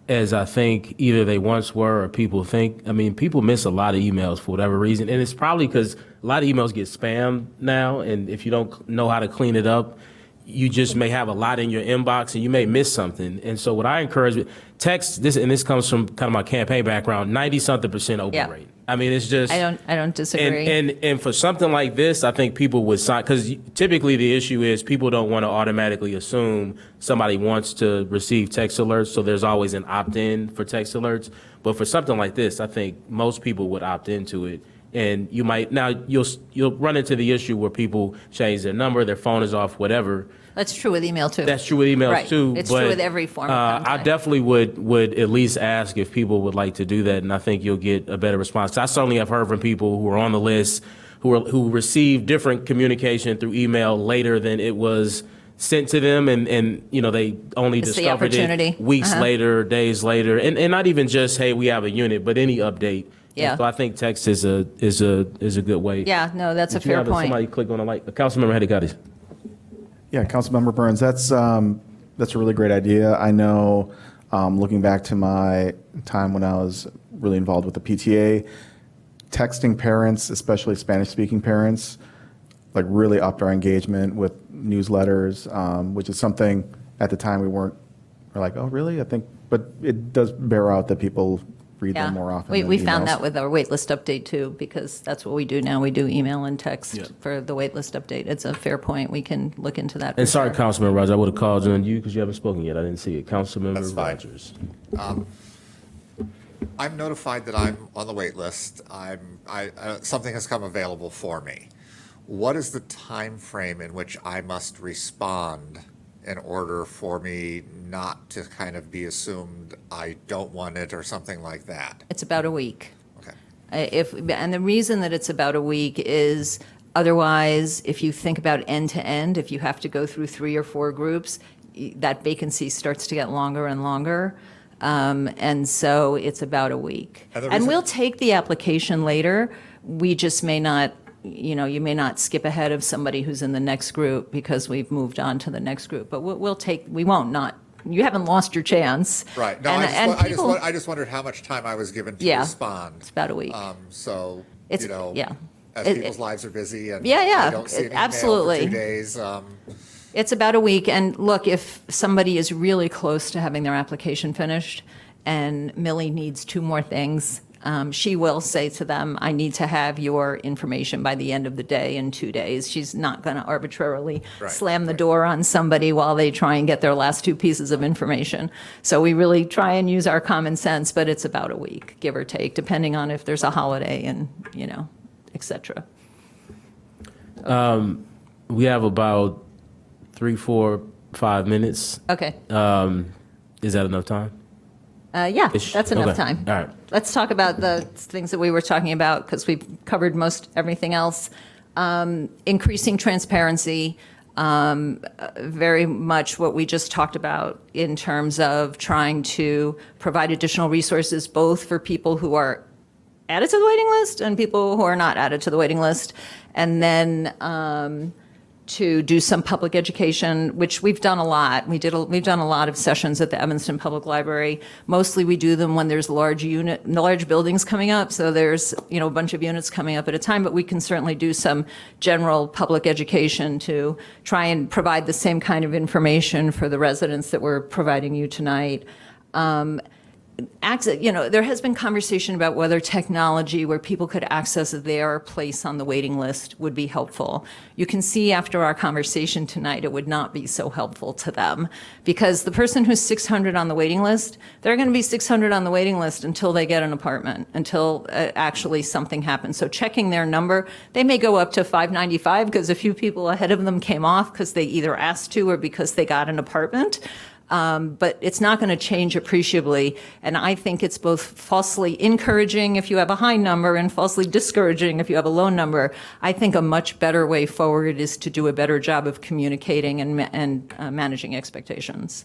as I think either they once were or people think. I mean, people miss a lot of emails for whatever reason, and it's probably because a lot of emails get spammed now, and if you don't know how to clean it up, you just may have a lot in your inbox and you may miss something. And so what I encourage, text, this comes from kind of my campaign background, 90-something% open rate. I mean, it's just. I don't disagree. And for something like this, I think people would sign, because typically the issue is people don't want to automatically assume somebody wants to receive text alerts, so there's always an opt-in for text alerts. But for something like this, I think most people would opt into it. And you might, now you'll run into the issue where people change their number, their phone is off, whatever. That's true with email too. That's true with emails too. It's true with every form of contact. I definitely would at least ask if people would like to do that, and I think you'll get a better response. I certainly have heard from people who are on the list who received different communication through email later than it was sent to them, and they only discovered it weeks later, days later, and not even just, hey, we have a unit, but any update. Yeah. And so I think text is a good way. Yeah, no, that's a fair point. Somebody click on the light. Councilmember Hadikati. Yeah, Councilmember Burns, that's a really great idea. I know, looking back to my time when I was really involved with the PTA, texting parents, especially Spanish-speaking parents, like really upped our engagement with newsletters, which is something at the time we're like, oh, really? But it does bear out that people read them more often. We found that with our waitlist update too, because that's what we do now. We do email and text for the waitlist update. It's a fair point. We can look into that. And sorry, Councilman Rogers, I would have called on you because you haven't spoken yet. I didn't see it. Councilmember Rogers. I'm notified that I'm on the wait list. Something has come available for me. What is the time frame in which I must respond in order for me not to kind of be assumed I don't want it or something like that? It's about a week. Okay. And the reason that it's about a week is otherwise, if you think about end to end, if you have to go through 3 or 4 groups, that vacancy starts to get longer and longer. And so it's about a week. And we'll take the application later. We just may not, you may not skip ahead of somebody who's in the next group because we've moved on to the next group. But you haven't lost your chance. Right. No, I just wondered how much time I was given to respond. It's about a week. As people's lives are busy and I don't see an email absolutely. for 2 days. It's about a week. And look, if somebody is really close to having their application finished and Millie needs 2 more things, she will say to them, I need to have your information by the end of the day in 2 days. She's not going to arbitrarily slam the door on somebody while they try and get their last 2 pieces of information. So we really try and use our common sense, but it's about a week, give or take, depending on if there's a holiday and, et cetera. We have about 3, 4, 5 minutes. Okay. Is that enough time? Yeah, that's enough time. All right. Let's talk about the things that we were talking about because we've covered most everything else. Increasing transparency, very much what we just talked about in terms of trying to provide additional resources both for people who are added to the waiting list and people who are not added to the waiting list. And then to do some public education, which we've done a lot. We've done a lot of sessions at the Evanston Public Library. Mostly we do them when there's large buildings coming up. So there's, a bunch of units coming up at a time, but we can certainly do some general public education to try and provide the same kind of information for the residents that we're providing you tonight. There has been conversation about whether technology where people could access their place on the waiting list would be helpful. You can see after our conversation tonight, it would not be so helpful to them because the person who's 600 on the waiting list, they're going to be 600 on the waiting list until they get an apartment, until actually something happens. So checking their number, they may go up to 595 because a few people ahead of them came off because they either asked to or because they got an apartment. But it's not going to change appreciably. And I think it's both falsely encouraging if you have a high number and falsely discouraging if you have a low number. I think a much better way forward is to do a better job of communicating and managing expectations.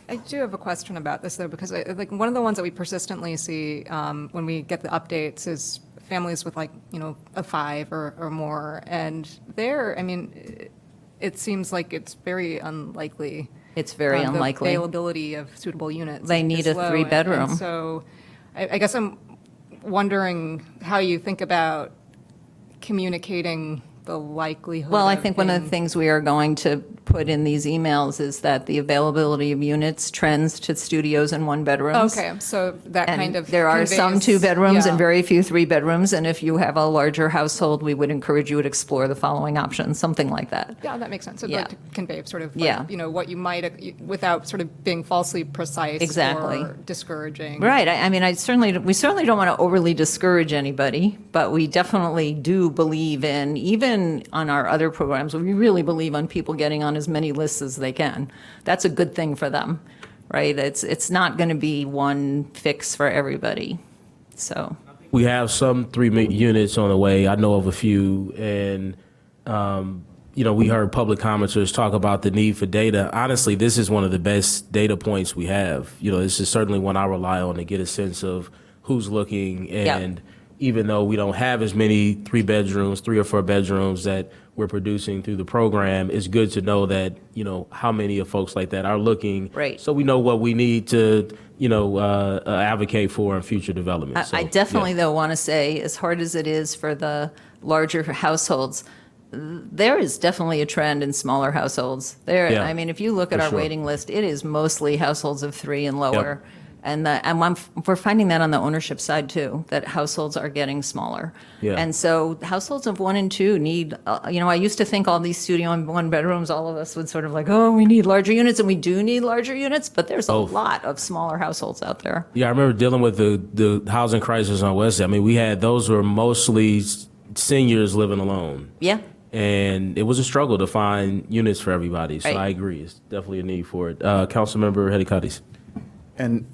I do have a question about this, though, because one of the ones that we persistently see when we get the updates is families with a 5 or more. And there, it seems like it's very unlikely. It's very unlikely. The availability of suitable units. They need a 3-bedroom. And so I guess I'm wondering how you think about communicating the likelihood. Well, I think one of the things we are going to put in these emails is that the availability of units trends to studios and 1-bedrooms. Okay, so that And kind of there are some conveys- 2-bedrooms and yeah. very few 3-bedrooms. And if you have a larger household, we would encourage you to explore the following options, something like that. Yeah, that makes sense. So Yeah. like to convey sort of Yeah. what you might, without sort of being falsely precise Exactly. or discouraging. Right. we certainly don't want to overly discourage anybody, but we definitely do believe in, even on our other programs, we really believe on people getting on as many lists as they can. That's a good thing for them, right? It's not going to be one fix for everybody. So We have some 3 units on the way. I know of a few, and we heard public commenters talk about the need for data. Honestly, this is one of the best data points we have. This is certainly one I rely on to get a sense of who's looking. And even though we don't have as many 3 or 4 bedrooms that we're producing through the program, it's good to know that, how many of folks like that are looking. Right. So we know what we need to, advocate for in future development. So, I definitely, though, want to say, as hard as it is for the larger households, there is definitely a trend in smaller households. Yeah, if you look at for our sure. waiting list, it is mostly households of 3 and lower. And we're finding that on the ownership side, too, that households are getting smaller. Yeah. And so households of 1 and 2 need, I used to think all these studio and 1-bedrooms, all of us would sort of we need larger units, and we do need larger units, but there's a lot of smaller households out there. Yeah, I remember dealing with the housing crisis on West End. We had those were mostly seniors living alone. Yeah. And it was a struggle to find units for everybody. So Right. I agree. It's definitely a need for it. Councilmember Hedikatis. And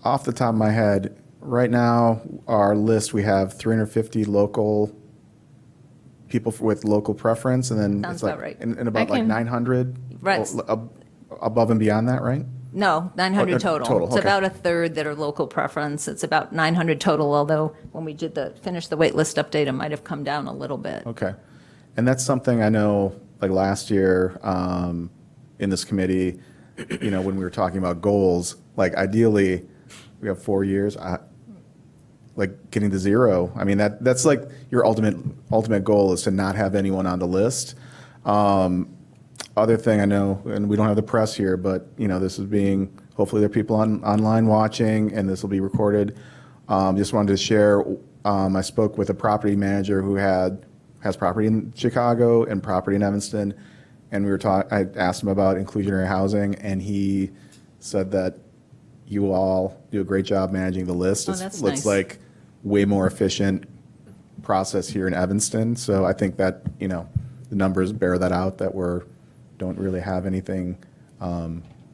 off the top of my head, right now, our list, we have 350 local people with local preference, and then Sounds it's like about right. and about like 900 Right. above and beyond that, right? No, 900 Oh, total. total, It's okay. about a third that are local preference. It's about 900 total, although when we finished the wait list update, it might have come down a little bit. Okay. And that's something I know, like last year in this committee, when we were talking about goals, like ideally, we have 4 years, like getting to 0. That's like your ultimate goal is to not have anyone on the list. Other thing I know, and we don't have the press here, but this is hopefully there are people online watching, and this will be recorded. Just wanted to share. I spoke with a property manager who has property in Chicago and property in Evanston, and I asked him about inclusionary housing, and he said that you all do a great job managing the list. Oh, It that's looks nice. like way more efficient process here in Evanston. So I think that the numbers bear that out, that don't really have anything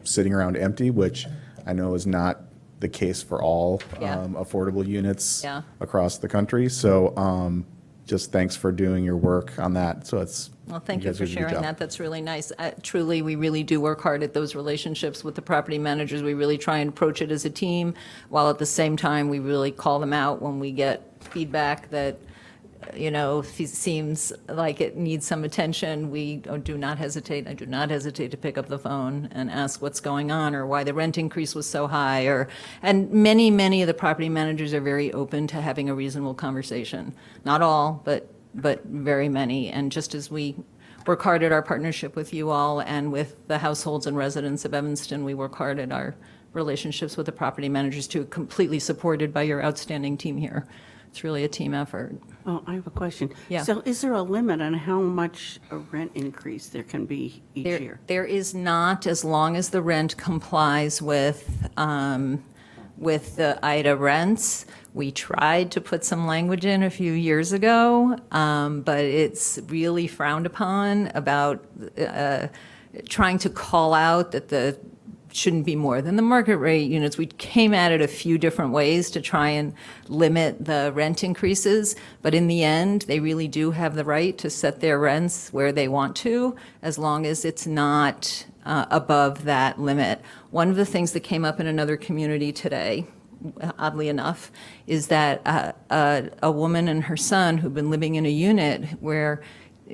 sitting around empty, which I know is not the case for all Yeah. affordable units Yeah. across the country. So just thanks for doing your work on that. So Well, thank you guys for did a good sharing job. that. That's really nice. Truly, we really do work hard at those relationships with the property managers. We really try and approach it as a team, while at the same time, we really call them out when we get feedback that seems like it needs some attention, we do not hesitate. I do not hesitate to pick up the phone and ask what's going on or why the rent increase was so high. And many of the property managers are very open to having a reasonable conversation. Not all, but very many. And just as we work hard at our partnership with you all and with the households and residents of Evanston, we work hard at our relationships with the property managers too, completely supported by your outstanding team here. It's really a team effort. Oh, I have a question. Yeah. So is there a limit on how much a rent increase there can be each year? There is not, as long as the rent complies with the IDA rents. We tried to put some language in a few years ago, but it's really frowned upon about trying to call out that the shouldn't be more than the market rate units. We came at it a few different ways to try and limit the rent increases, but in the end, they really do have the right to set their rents where they want to, as long as it's not above that limit. One of the things that came up in another community today, oddly enough, is that a woman and her son who've been living in a unit where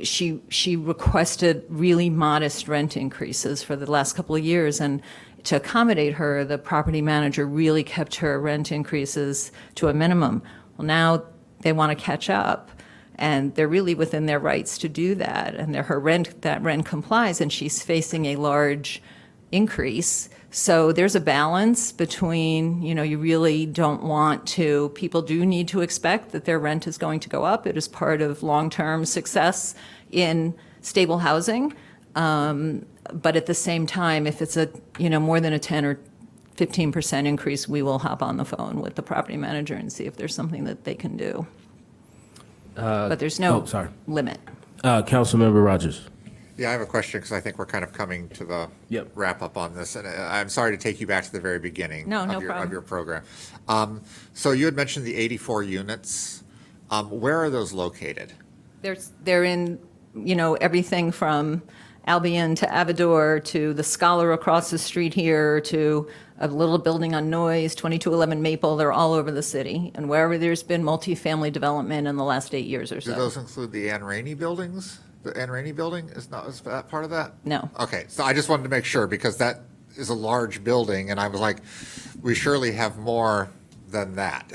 she requested really modest rent increases for the last couple of years, and to accommodate her, the property manager really kept her rent increases to a minimum. Well, now they want to catch up, and they're really within their rights to do that, and that rent complies, and she's facing a large increase. So there's a balance between, you really don't want to, people do need to expect that their rent is going to go up. It is part of long-term success in stable housing. But at the same time, if it's more than a 10 or 15% increase, we will hop on the phone with the property manager and see if there's something that they can do. But there's no limit. Councilmember Rogers. Yeah, I have a question because I think we're kind of coming to the wrap up on this. And I'm sorry to take you back to the very beginning of your program. So you had mentioned the 84 units. Where are those located? They're in, everything from Albion to Avador to the Scholar across the street here to a little building on Noyes, 2211 Maple. They're all over the city. And wherever there's been multifamily development in the last 8 years or so. Do those include the Ann Rainey buildings? The Ann Rainey building is that part of that? No. Okay, so I just wanted to make sure because that is a large building, and I was like, we surely have more than that.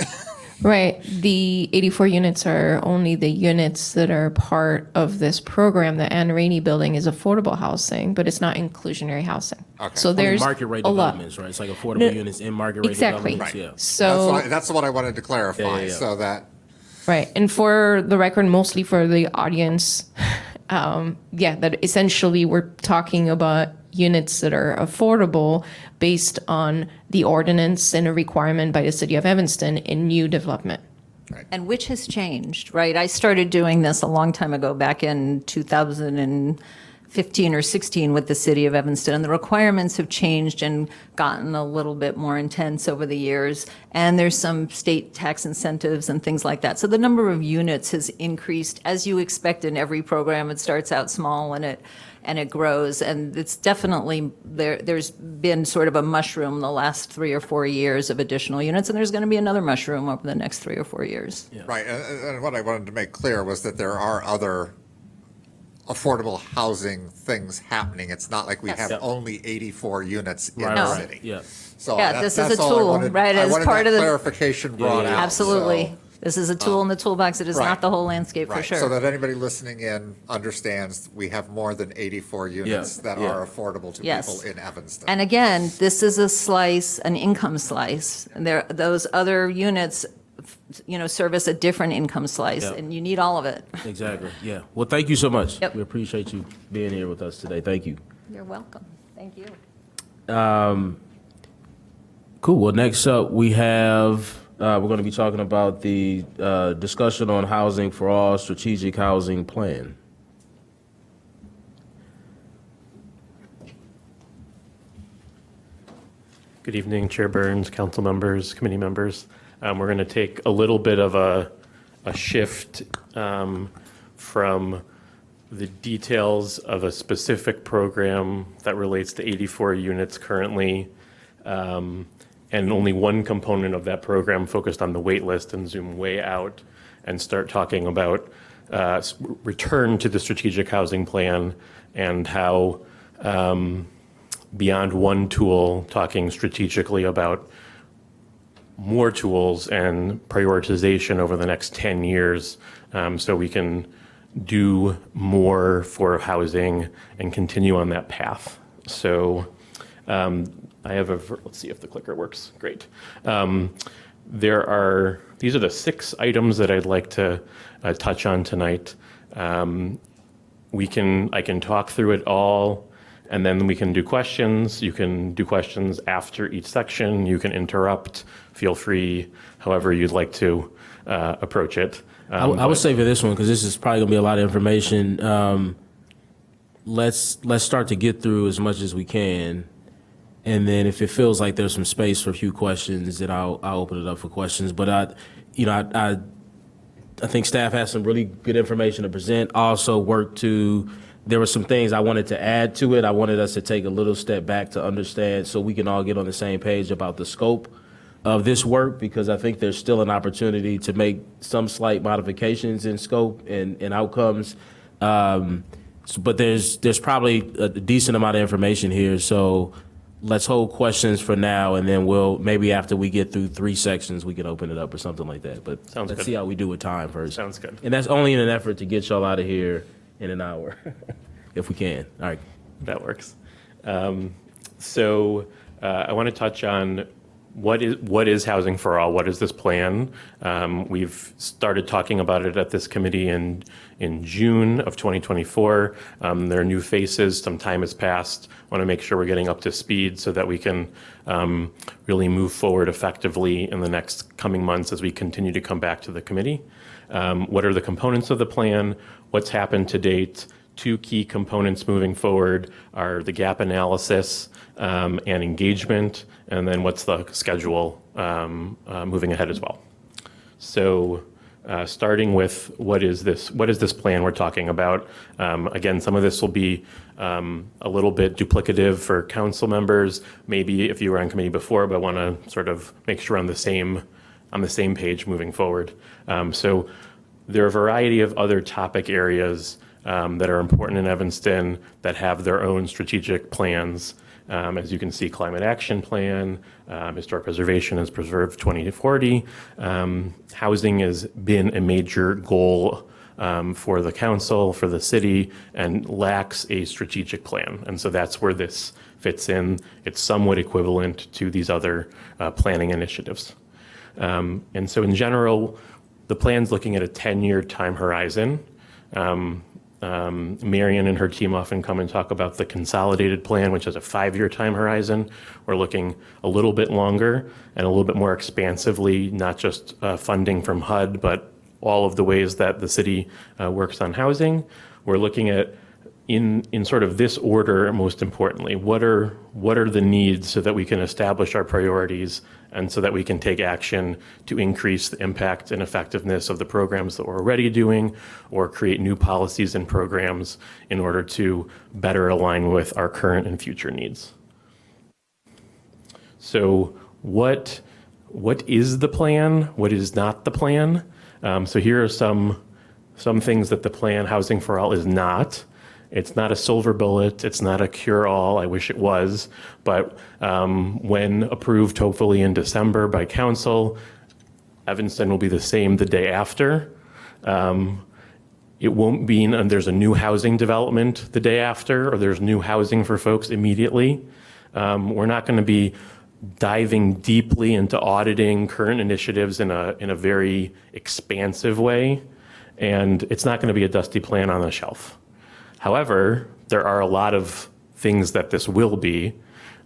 Right. The 84 units are only the units that are part of this program. The Ann Rainey building is affordable housing, but it's not inclusionary housing. Okay. So there's market rate a lot. developments, right? It's like affordable units in market rate Exactly. developments. Right. Yeah. That's what I wanted to clarify, so that. Right. And for the record, mostly for the audience, that essentially we're talking about units that are affordable based on the ordinance and a requirement by the city of Evanston in new development. And which has changed, right? I started doing this a long time ago, back in 2015 or 16 with the city of Evanston, and the requirements have changed and gotten a little bit more intense over the years, and there's some state tax incentives and things like that. So the number of units has increased, as you expect in every program. It starts out small and it grows, and it's definitely, there's been sort of a mushroom the last 3 or 4 years of additional units, and there's going to be another mushroom over the next 3 or 4 years. Yeah. Right, and what I wanted to make clear was that there are other affordable housing things happening. It's not like we have only 84 units in the city. Yeah. So this is a tool, right? As part of the clarification brought out. Absolutely. This is a tool in the toolbox. It is not the whole landscape for sure. So that anybody listening in understands we have more than 84 units that are affordable to people in Evanston. And again, this is a slice, an income slice. And those other units, service a different income slice, and you need all of it. Exactly. Yeah. Well, thank you so much. Yep. We appreciate you being here with us today. Thank you. You're welcome. Thank you. Cool. Well, next up we have, we're going to be talking about the discussion on housing for all strategic housing plan. Good evening, Chair Burns, council members, committee members. We're going to take a little bit of a shift from the details of a specific program that relates to 84 units currently, and only one component of that program focused on the wait list, and zoom way out and start talking about return to the strategic housing plan and how beyond one tool, talking strategically about more tools and prioritization over the next 10 years so we can do more for housing and continue on that path. So I have let's see if the clicker works. Great. These are the 6 items that I'd like to touch on tonight. I can talk through it all, and then we can do questions. You can do questions after each section. You can interrupt. Feel free, however you'd like to approach it. I would say for this one, because this is probably going to be a lot of information, let's start to get through as much as we can. And then if it feels like there's some space for a few questions, then I'll open it up for questions. But I think staff has some really good information to present. Also there were some things I wanted to add to it. I wanted us to take a little step back to understand so we can all get on the same page about the scope of this work, because I think there's still an opportunity to make some slight modifications in scope and outcomes. But there's probably a decent amount of information here. So let's hold questions for now, and then maybe after we get through 3 sections, we can open it up or something like that. But let's see how we do with time first. Sounds good. And that's only in an effort to get y'all out of here in an hour, if we can. All right. That works. So I want to touch on what is Housing for All? What is this plan? We've started talking about it at this committee in June of 2024. There are new faces. Some time has passed. I want to make sure we're getting up to speed so that we can really move forward effectively in the next coming months as we continue to come back to the committee. What are the components of the plan? What's happened to date? 2 key components moving forward are the gap analysis and engagement, and then what's the schedule moving ahead as well. So starting with what is this plan we're talking about? Again, some of this will be a little bit duplicative for council members, maybe if you were on committee before, but want to sort of make sure on the same page moving forward. So there are a variety of other topic areas that are important in Evanston that have their own strategic plans. As you can see, Climate Action Plan, Historic Preservation is Preserve 2040. Housing has been a major goal for the council, for the city, and lacks a strategic plan. And so that's where this fits in. It's somewhat equivalent to these other planning initiatives. And so in general, the plan's looking at a 10-year time horizon. Marion and her team often come and talk about the consolidated plan, which has a 5-year time horizon. We're looking a little bit longer and a little bit more expansively, not just funding from HUD, but all of the ways that the city works on housing. We're looking at, in sort of this order, most importantly, what are the needs so that we can establish our priorities and so that we can take action to increase the impact and effectiveness of the programs that we're already doing, or create new policies and programs in order to better align with our current and future needs. So what is the plan? What is not the plan? So here are some things that the plan Housing for All is not. It's not a silver bullet. It's not a cure-all. I wish it was. But when approved, hopefully in December by council, Evanston will be the same the day after. It won't be, there's a new housing development the day after, or there's new housing for folks immediately. We're not going to be diving deeply into auditing current initiatives in a very expansive way. And it's not going to be a dusty plan on the shelf. However, there are a lot of things that this will be.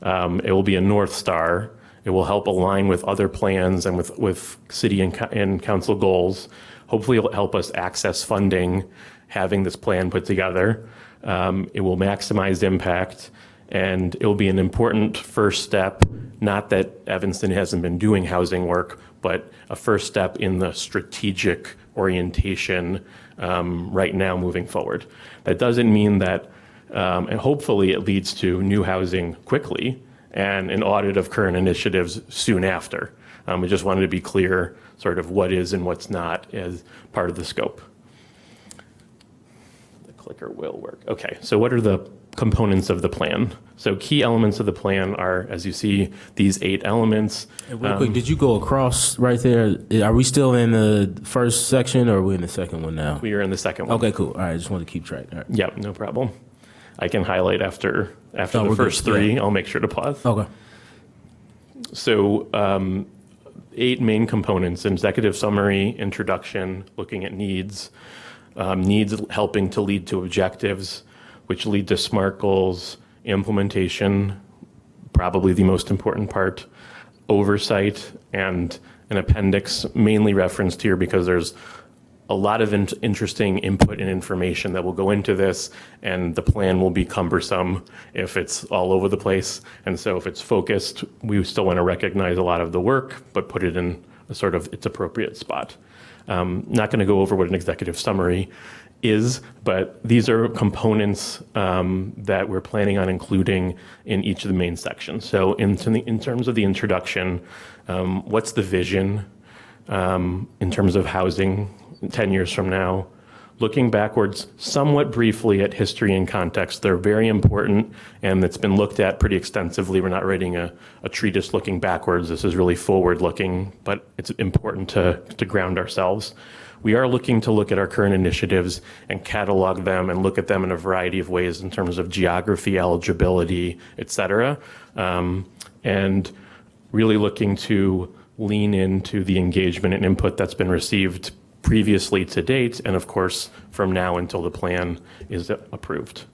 It will be a North Star. It will help align with other plans and with city and council goals. Hopefully, it will help us access funding, having this plan put together. It will maximize impact, and it will be an important first step, not that Evanston hasn't been doing housing work, but a first step in the strategic orientation right now moving forward. That doesn't mean that, and hopefully it leads to new housing quickly and an audit of current initiatives soon after. We just wanted to be clear sort of what is and what's not as part of the scope. The clicker will work. Okay, so what are the components of the plan? So key elements of the plan are, as you see, these 8 elements. And real quick, did you go across right there? Are we still in the first section or are we in the second one now? We are in the second one. Okay, cool. All right, I just wanted to keep track. All right. Yep, no problem. I can highlight after Oh, the we're first good. 3. Yeah. I'll make sure to pause. Okay. So 8 main components: executive summary, introduction, looking at needs, needs helping to lead to objectives, which lead to SMART goals, implementation, probably the most important part, oversight, and an appendix mainly referenced here because there's a lot of interesting input and information that will go into this, and the plan will be cumbersome if it's all over the place. And so if it's focused, we still want to recognize a lot of the work, but put it in a sort of its appropriate spot. Not going to go over what an executive summary is, but these are components that we're planning on including in each of the main sections. So in terms of the introduction, what's the vision in terms of housing 10 years from now? Looking backwards somewhat briefly at history and context. They're very important, and it's been looked at pretty extensively. We're not writing a treatise looking backwards. This is really forward-looking, but it's important to ground ourselves. We are looking to look at our current initiatives and catalog them and look at them in a variety of ways in terms of geography, eligibility, et cetera, and really looking to lean into the engagement and input that's been received previously to date, and of course, from now until the plan is approved.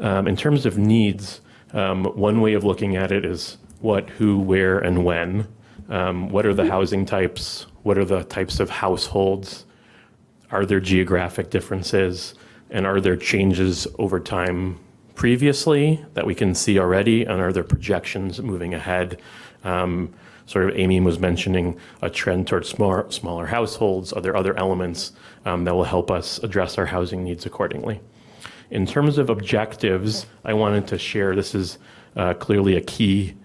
In terms of needs, one way of looking at it is what, who, where, and when. What are the housing types? What are the types of households? Are there geographic differences? And are there changes over time previously that we can see already? And are there projections moving ahead? Sort of Amy was mentioning a trend towards smaller households. Are there other elements that will help us address our housing needs accordingly? In terms of objectives, I wanted to share, this is clearly a key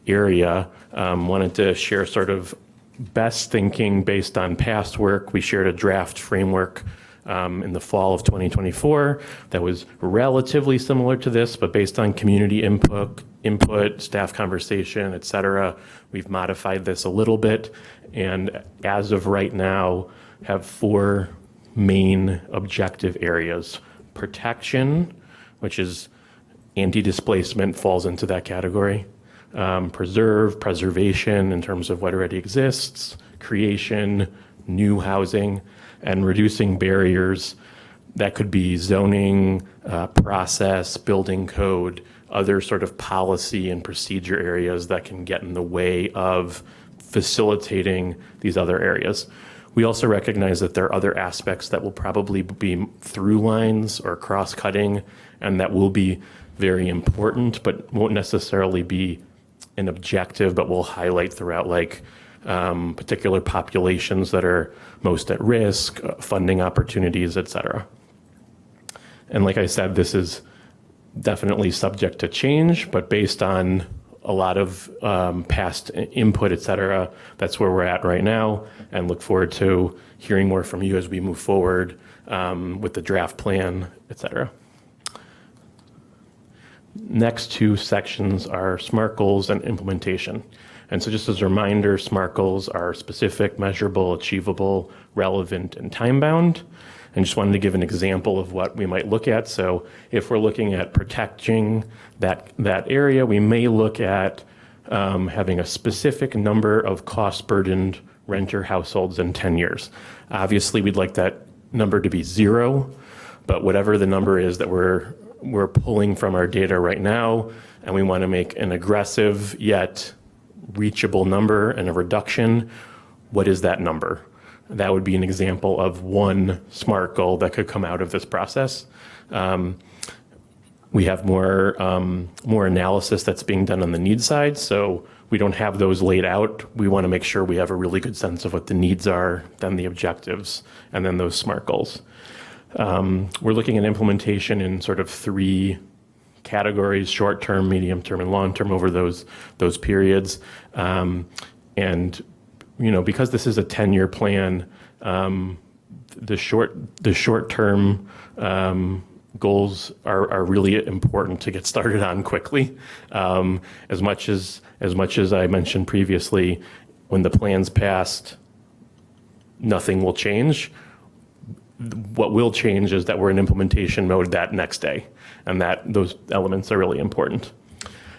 area, wanted to share sort of best thinking based on past work. We shared a draft framework in the fall of 2024 that was relatively similar to this, but based on community input, staff conversation, et cetera, we've modified this a little bit. And as of right now, have 4 main objective areas. Protection, which is anti-displacement, falls into that category. Preservation in terms of what already exists, creation, new housing, and reducing barriers. That could be zoning, process, building code, other sort of policy and procedure areas that can get in the way of facilitating these other areas. We also recognize that there are other aspects that will probably be through lines or cross-cutting, and that will be very important, but won't necessarily be an objective, but will highlight throughout, like particular populations that are most at risk, funding opportunities, et cetera. And like I said, this is definitely subject to change, but based on a lot of past input, et cetera, that's where we're at right now, and look forward to hearing more from you as we move forward with the draft plan, et cetera. Next 2 sections are SMART goals and implementation. And so just as a reminder, SMART goals are specific, measurable, achievable, relevant, and time-bound. And just wanted to give an example of what we might look at. So if we're looking at protecting that area, we may look at having a specific number of cost-burdened renter households in 10 years. Obviously, we'd like that number to be 0, but whatever the number is that we're pulling from our data right now, and we want to make an aggressive yet reachable number and a reduction, what is that number? That would be an example of one SMART goal that could come out of this process. We have more analysis that's being done on the needs side, so we don't have those laid out. We want to make sure we have a really good sense of what the needs are, then the objectives, and then those SMART goals. We're looking at implementation in sort of 3 categories: short-term, medium-term, and long-term over those periods. And, because this is a 10-year plan, the short-term goals are really important to get started on quickly. As much as I mentioned previously, when the plan's passed, nothing will change. What will change is that we're in implementation mode that next day, and that those elements are really important.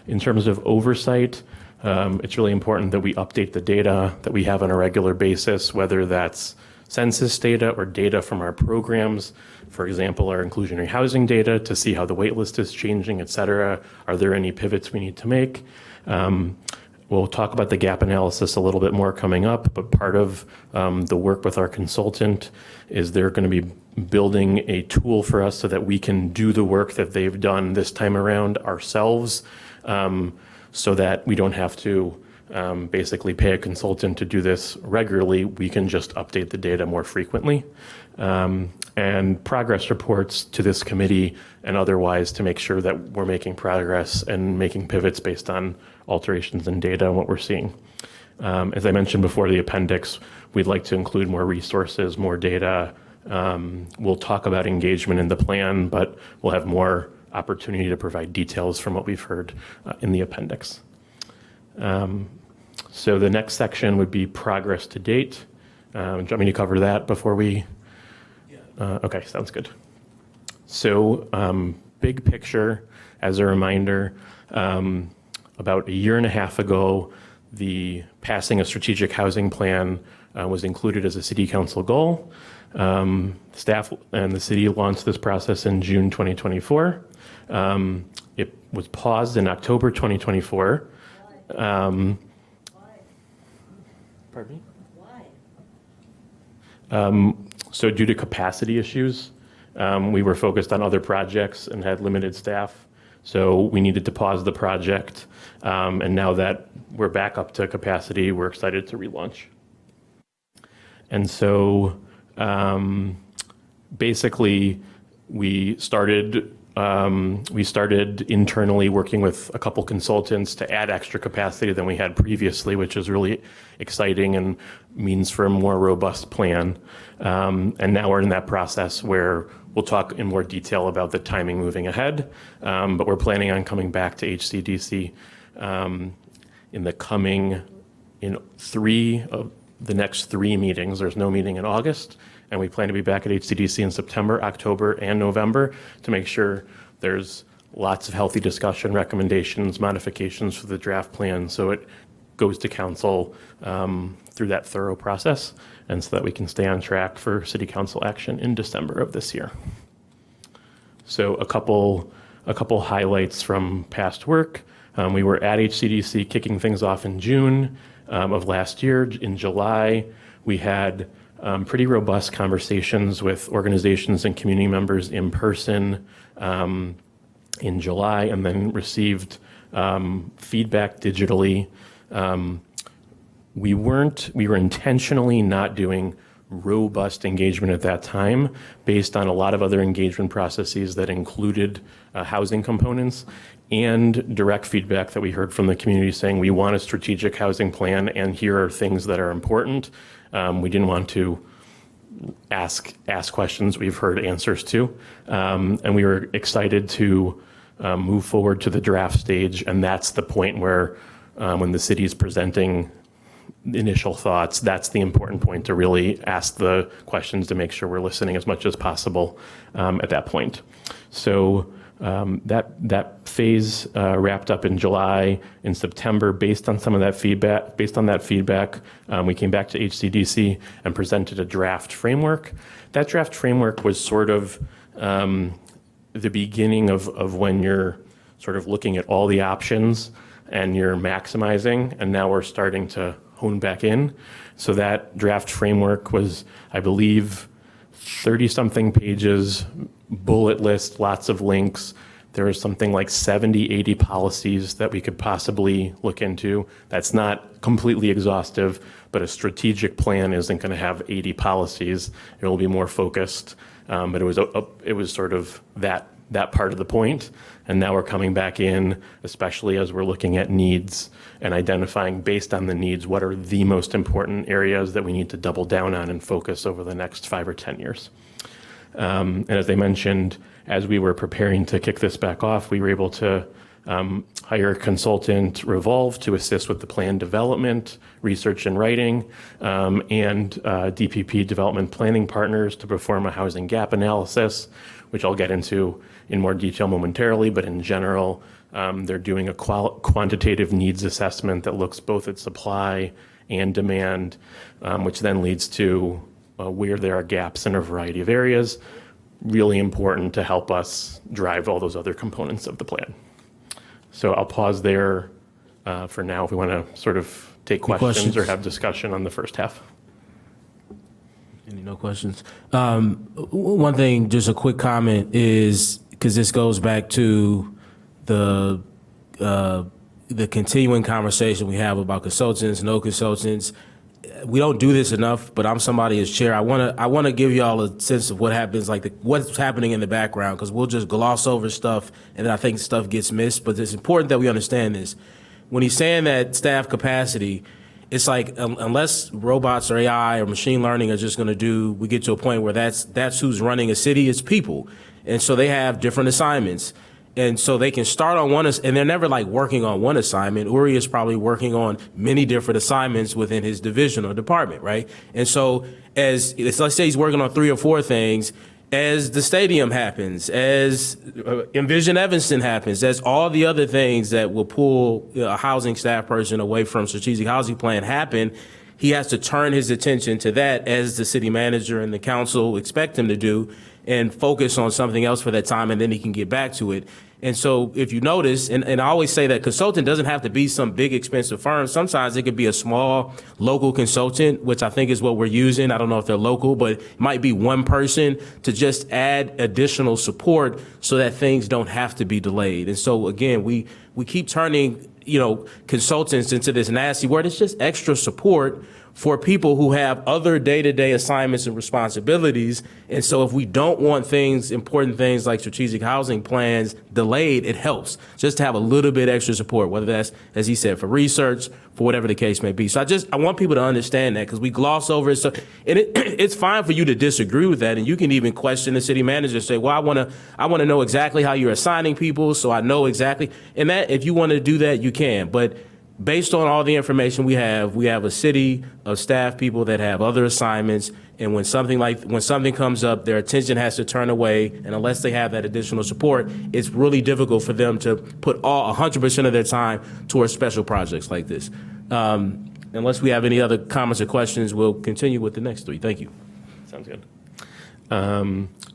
In terms of oversight, it's really important that we update the data that we have on a regular basis, whether that's census data or data from our programs. For example, our inclusionary housing data to see how the waitlist is changing, et cetera. Are there any pivots we need to make? We'll talk about the gap analysis a little bit more coming up, but part of the work with our consultant is they're going to be building a tool for us so that we can do the work that they've done this time around ourselves, so that we don't have to basically pay a consultant to do this regularly. We can just update the data more frequently. And progress reports to this committee and otherwise to make sure that we're making progress and making pivots based on alterations in data and what we're seeing. As I mentioned before, the appendix, we'd like to include more resources, more data. We'll talk about engagement in the plan, but we'll have more opportunity to provide details from what we've heard in the appendix. So the next section would be progress to date. Do you want me to cover that before we? Okay, sounds good. So big picture, as a reminder, about a year and a half ago, the passing a strategic housing plan was included as a city council goal. Staff and the city launched this process in June 2024. It was paused in October 2024. Pardon me? Why? So due to capacity issues, we were focused on other projects and had limited staff. So we needed to pause the project. And now that we're back up to capacity, we're excited to relaunch. And so basically, we started internally working with a couple consultants to add extra capacity than we had previously, which is really exciting and means for a more robust plan. And now we're in that process where we'll talk in more detail about the timing moving ahead. But we're planning on coming back to HCDC in the next three meetings. There's no meeting in August. And we plan to be back at HCDC in September, October, and November to make sure there's lots of healthy discussion, recommendations, modifications for the draft plan, so it goes to council through that thorough process, and so that we can stay on track for city council action in December of this year. So a couple highlights from past work. We were at HCDC kicking things off in June of last year. In July, we had pretty robust conversations with organizations and community members in person in July, and then received feedback digitally. We were intentionally not doing robust engagement at that time based on a lot of other engagement processes that included housing components and direct feedback that we heard from the community saying we want a strategic housing plan and here are things that are important. We didn't want to ask questions we've heard answers to, and we were excited to move forward to the draft stage, and that's the point where when the city is presenting initial thoughts, that's the important point to really ask the questions to make sure we're listening as much as possible at that point. So that phase wrapped up in July. In September, based on that feedback, we came back to HCDC and presented a draft framework. That draft framework was sort of the beginning of when you're sort of looking at all the options and you're maximizing, and now we're starting to hone back in. So that draft framework was, I believe, 30-something pages, bullet list, lots of links. There was something like 70, 80 policies that we could possibly look into. That's not completely exhaustive, but a strategic plan isn't going to have 80 policies. It will be more focused, but it was sort of that part of the point. And now we're coming back in, especially as we're looking at needs and identifying based on the needs, what are the most important areas that we need to double down on and focus over the next 5 or 10 years. And as I mentioned, as we were preparing to kick this back off, we were able to hire consultant Revolve to assist with the plan development, research and writing, and DPP development planning partners to perform a housing gap analysis, which I'll get into in more detail momentarily, but in general, they're doing a quantitative needs assessment that looks both at supply and demand, which then leads to where there are gaps in a variety of areas, really important to help us drive all those other components of the plan. So I'll pause there for now if we want to sort of take questions or have discussion on the first half. Any no questions? One thing, just a quick comment is, because this goes back to the continuing conversation we have about consultants, no consultants. We don't do this enough, but I'm somebody as chair. I want to give y'all a sense of what happens, like what's happening in the background, because we'll just gloss over stuff and then I think stuff gets missed. But it's important that we understand this. When he's saying that staff capacity, it's like unless robots or AI or machine learning are just going to do, we get to a point where that's who's running a city, it's people. And so they have different assignments. And so they can start on one, and they're never like working on one assignment. Uri is probably working on many different assignments within his division or department, right? And so let's say he's working on 3 or 4 things, as the stadium happens, as Envision Evanston happens, as all the other things that will pull a housing staff person away from strategic housing plan happen, he has to turn his attention to that, as the city manager and the council expect him to do, and focus on something else for that time, and then he can get back to it. And so if you notice, and I always say that consultant doesn't have to be some big expensive firm. Sometimes it could be a small local consultant, which I think is what we're using. I don't know if they're local, but it might be one person to just add additional support so that things don't have to be delayed. And so again, we keep turning, consultants into this nasty word. It's just extra support for people who have other day-to-day assignments and responsibilities. And so if we don't want important things like strategic housing plans delayed, it helps just to have a little bit extra support, whether that's, as he said, for research, for whatever the case may be. So I want people to understand that, because we gloss over it. So, and it's fine for you to disagree with that. And you can even question the city manager and say, well, I want to know exactly how you're assigning people, so I know exactly. And that, if you want to do that, you can. But based on all the information we have a city of staff people that have other assignments, and when something comes up, their attention has to turn away, and unless they have that additional support, it's really difficult for them to put 100% of their time towards special projects like this. Unless we have any other comments or questions, we'll continue with the next 3. Thank you. Sounds good.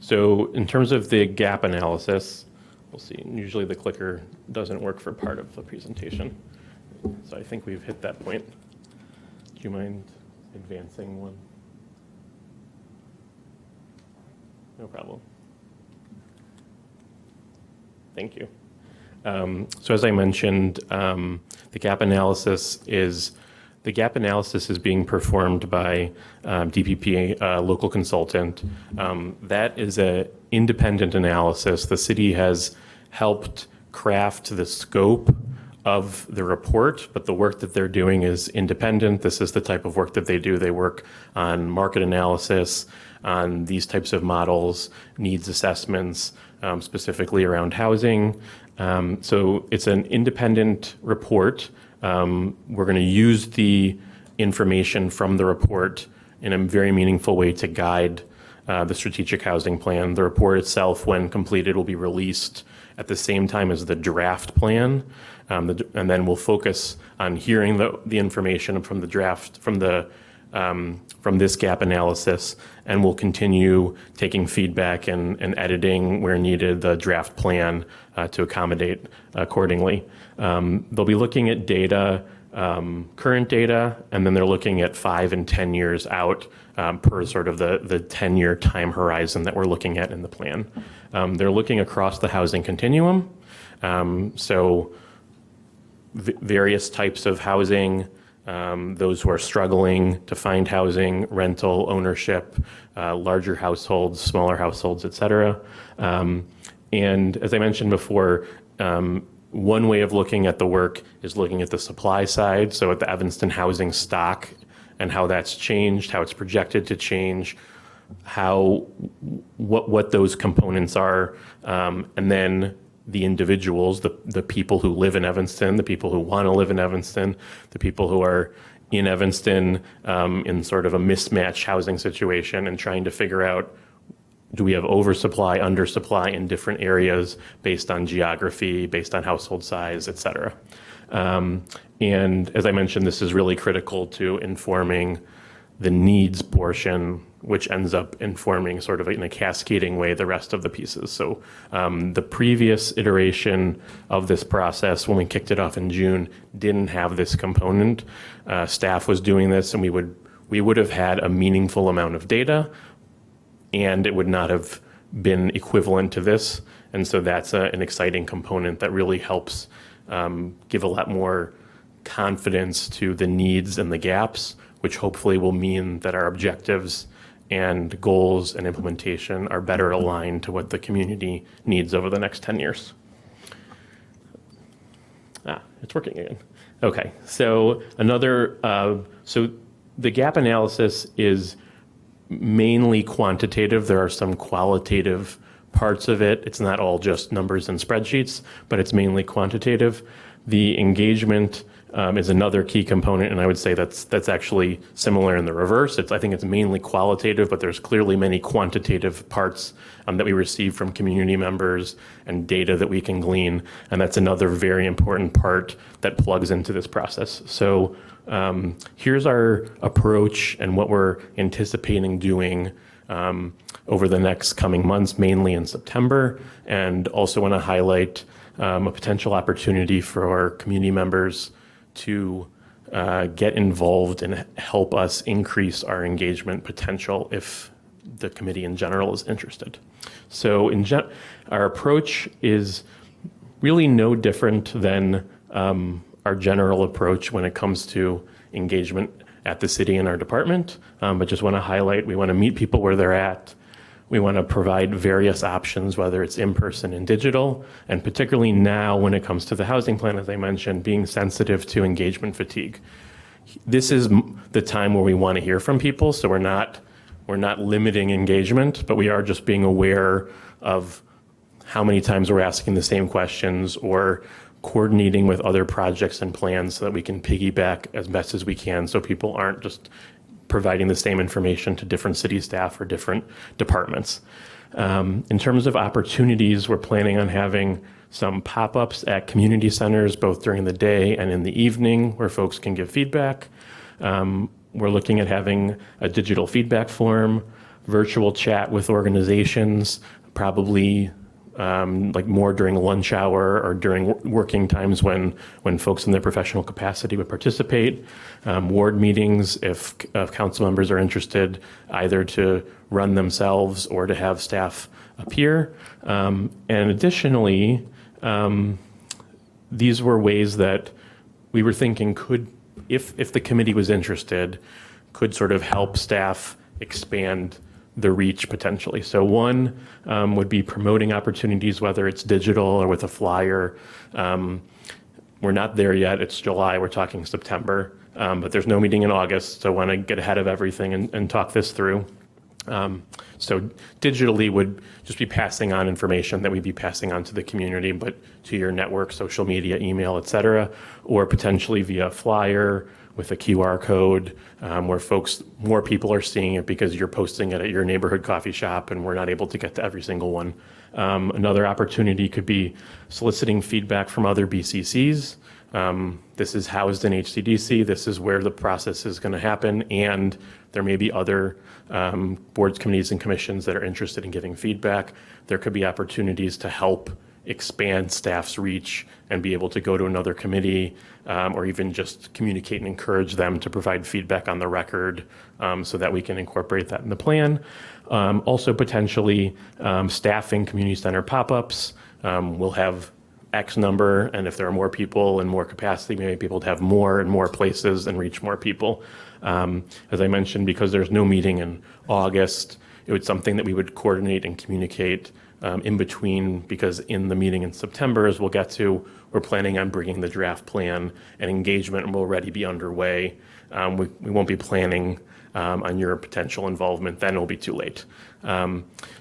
So in terms of the gap analysis, we'll see. Usually the clicker doesn't work for part of the presentation. So I think we've hit that point. Do you mind advancing one? No problem. Thank you. So as I mentioned, the gap analysis is being performed by DPP, local consultant. That is an independent analysis. The city has helped craft the scope of the report, but the work that they're doing is independent. This is the type of work that they do. They work on market analysis, on these types of models, needs assessments, specifically around housing. So it's an independent report. We're going to use the information from the report in a very meaningful way to guide the strategic housing plan. The report itself, when completed, will be released at the same time as the draft plan. And then we'll focus on hearing the information from the draft, from this gap analysis, and we'll continue taking feedback and editing where needed the draft plan to accommodate accordingly. They'll be looking at data, current data, and then they're looking at 5 and 10 years out per sort of the 10-year time horizon that we're looking at in the plan. They're looking across the housing continuum. So various types of housing, those who are struggling to find housing, rental, ownership, larger households, smaller households, et cetera. And as I mentioned before, One way of looking at the work is looking at the supply side, so at the Evanston housing stock and how that's changed, how it's projected to change, what those components are, and then the individuals, the people who live in Evanston, the people who want to live in Evanston, the people who are in Evanston in sort of a mismatched housing situation, and trying to figure out, do we have oversupply, undersupply in different areas based on geography, based on household size, et cetera. And as I mentioned, this is really critical to informing the needs portion, which ends up informing sort of in a cascading way the rest of the pieces. So the previous iteration of this process, when we kicked it off in June, didn't have this component. Staff was doing this, and we would have had a meaningful amount of data, and it would not have been equivalent to this. And so that's an exciting component that really helps give a lot more confidence to the needs and the gaps, which hopefully will mean that our objectives and goals and implementation are better aligned to what the community needs over the next 10 years. It's working again. Okay, so so the gap analysis is mainly quantitative. There are some qualitative parts of it. It's not all just numbers and spreadsheets, but it's mainly quantitative. The engagement is another key component, and I would say that's actually similar in the reverse. I think it's mainly qualitative, but there's clearly many quantitative parts that we receive from community members and data that we can glean, and that's another very important part that plugs into this process. So here's our approach and what we're anticipating doing over the next coming months, mainly in September, and also want to highlight a potential opportunity for our community members to get involved and help us increase our engagement potential if the committee in general is interested. So our approach is really no different than our general approach when it comes to engagement at the city and our department, but just want to highlight, we want to meet people where they're at. We want to provide various options, whether it's in-person and digital, and particularly now when it comes to the housing plan, as I mentioned, being sensitive to engagement fatigue. This is the time where we want to hear from people, so we're not limiting engagement, but we are just being aware of how many times we're asking the same questions or coordinating with other projects and plans so that we can piggyback as best as we can so people aren't just providing the same information to different city staff or different departments. In terms of opportunities, we're planning on having some pop-ups at community centers, both during the day and in the evening, where folks can give feedback. We're looking at having a digital feedback form, virtual chat with organizations, probably like more during lunch hour or during working times when folks in their professional capacity would participate. Ward meetings, if council members are interested, either to run themselves or to have staff appear. And additionally, these were ways that we were thinking could, if the committee was interested, could sort of help staff expand the reach potentially. So one would be promoting opportunities, whether it's digital or with a flyer. We're not there yet. It's July. We're talking September. But there's no meeting in August, so I want to get ahead of everything and talk this through. So digitally would just be passing on information that we'd be passing on to the community, but to your network, social media, email, et cetera, or potentially via flyer with a QR code where more people are seeing it because you're posting it at your neighborhood coffee shop and we're not able to get to every single one. Another opportunity could be soliciting feedback from other BCCs. This is housed in HCDC. This is where the process is going to happen, and there may be other boards, committees, and commissions that are interested in giving feedback. There could be opportunities to help expand staff's reach and be able to go to another committee or even just communicate and encourage them to provide feedback on the record so that we can incorporate that in the plan. Also potentially staffing community center pop-ups. We'll have X number, and if there are more people and more capacity, we may be able to have more and more places and reach more people. As I mentioned, because there's no meeting in August, it was something that we would coordinate and communicate in between, because in the meeting in September, as we'll get to, we're planning on bringing the draft plan, and engagement will already be underway. We won't be planning on your potential involvement, then it'll be too late.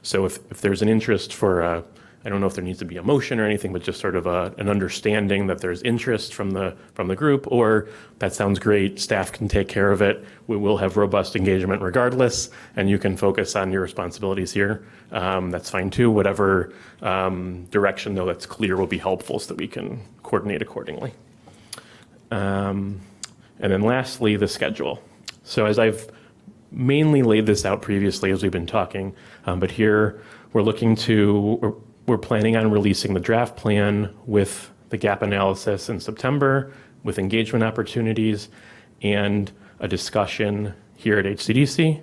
So if there's an interest for, I don't know if there needs to be a motion or anything, but just sort of an understanding that there's interest from the group, or that sounds great, staff can take care of it, we will have robust engagement regardless, and you can focus on your responsibilities here. That's fine too. Whatever direction, though, that's clear will be helpful so that we can coordinate accordingly. And then lastly, the schedule. So as I've mainly laid this out previously as we've been talking, but here we're planning on releasing the draft plan with the gap analysis in September, with engagement opportunities and a discussion here at HCDC.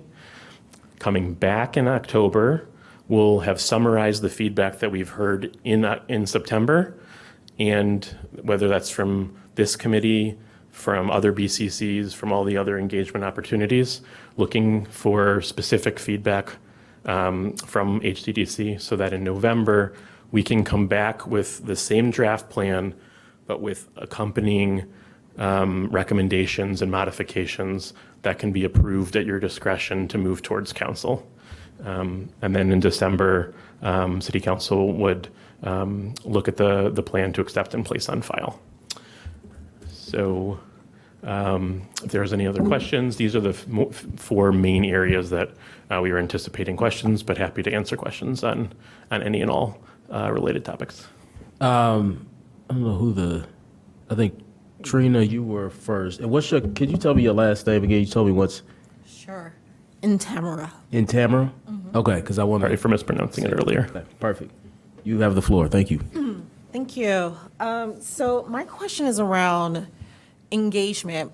Coming back in October, we'll have summarized the feedback that we've heard in September, and whether that's from this committee, from other BCCs, from all the other engagement opportunities, looking for specific feedback from HCDC so that in November we can come back with the same draft plan, but with accompanying recommendations and modifications that can be approved at your discretion to move towards council. And then in December, City Council would look at the plan to accept and place on file. So if there's any other questions, these are the four main areas that we were anticipating questions, but happy to answer questions on any and all related topics. I don't know I think Trina, you were first. And could you tell me your last name again? You told me what's. Sure. In Tamara. In Tamara? Mm-hmm. Okay, because I want to. Sorry for mispronouncing it earlier. Okay, perfect. You have the floor. Thank you. Thank you. So my question is around engagement,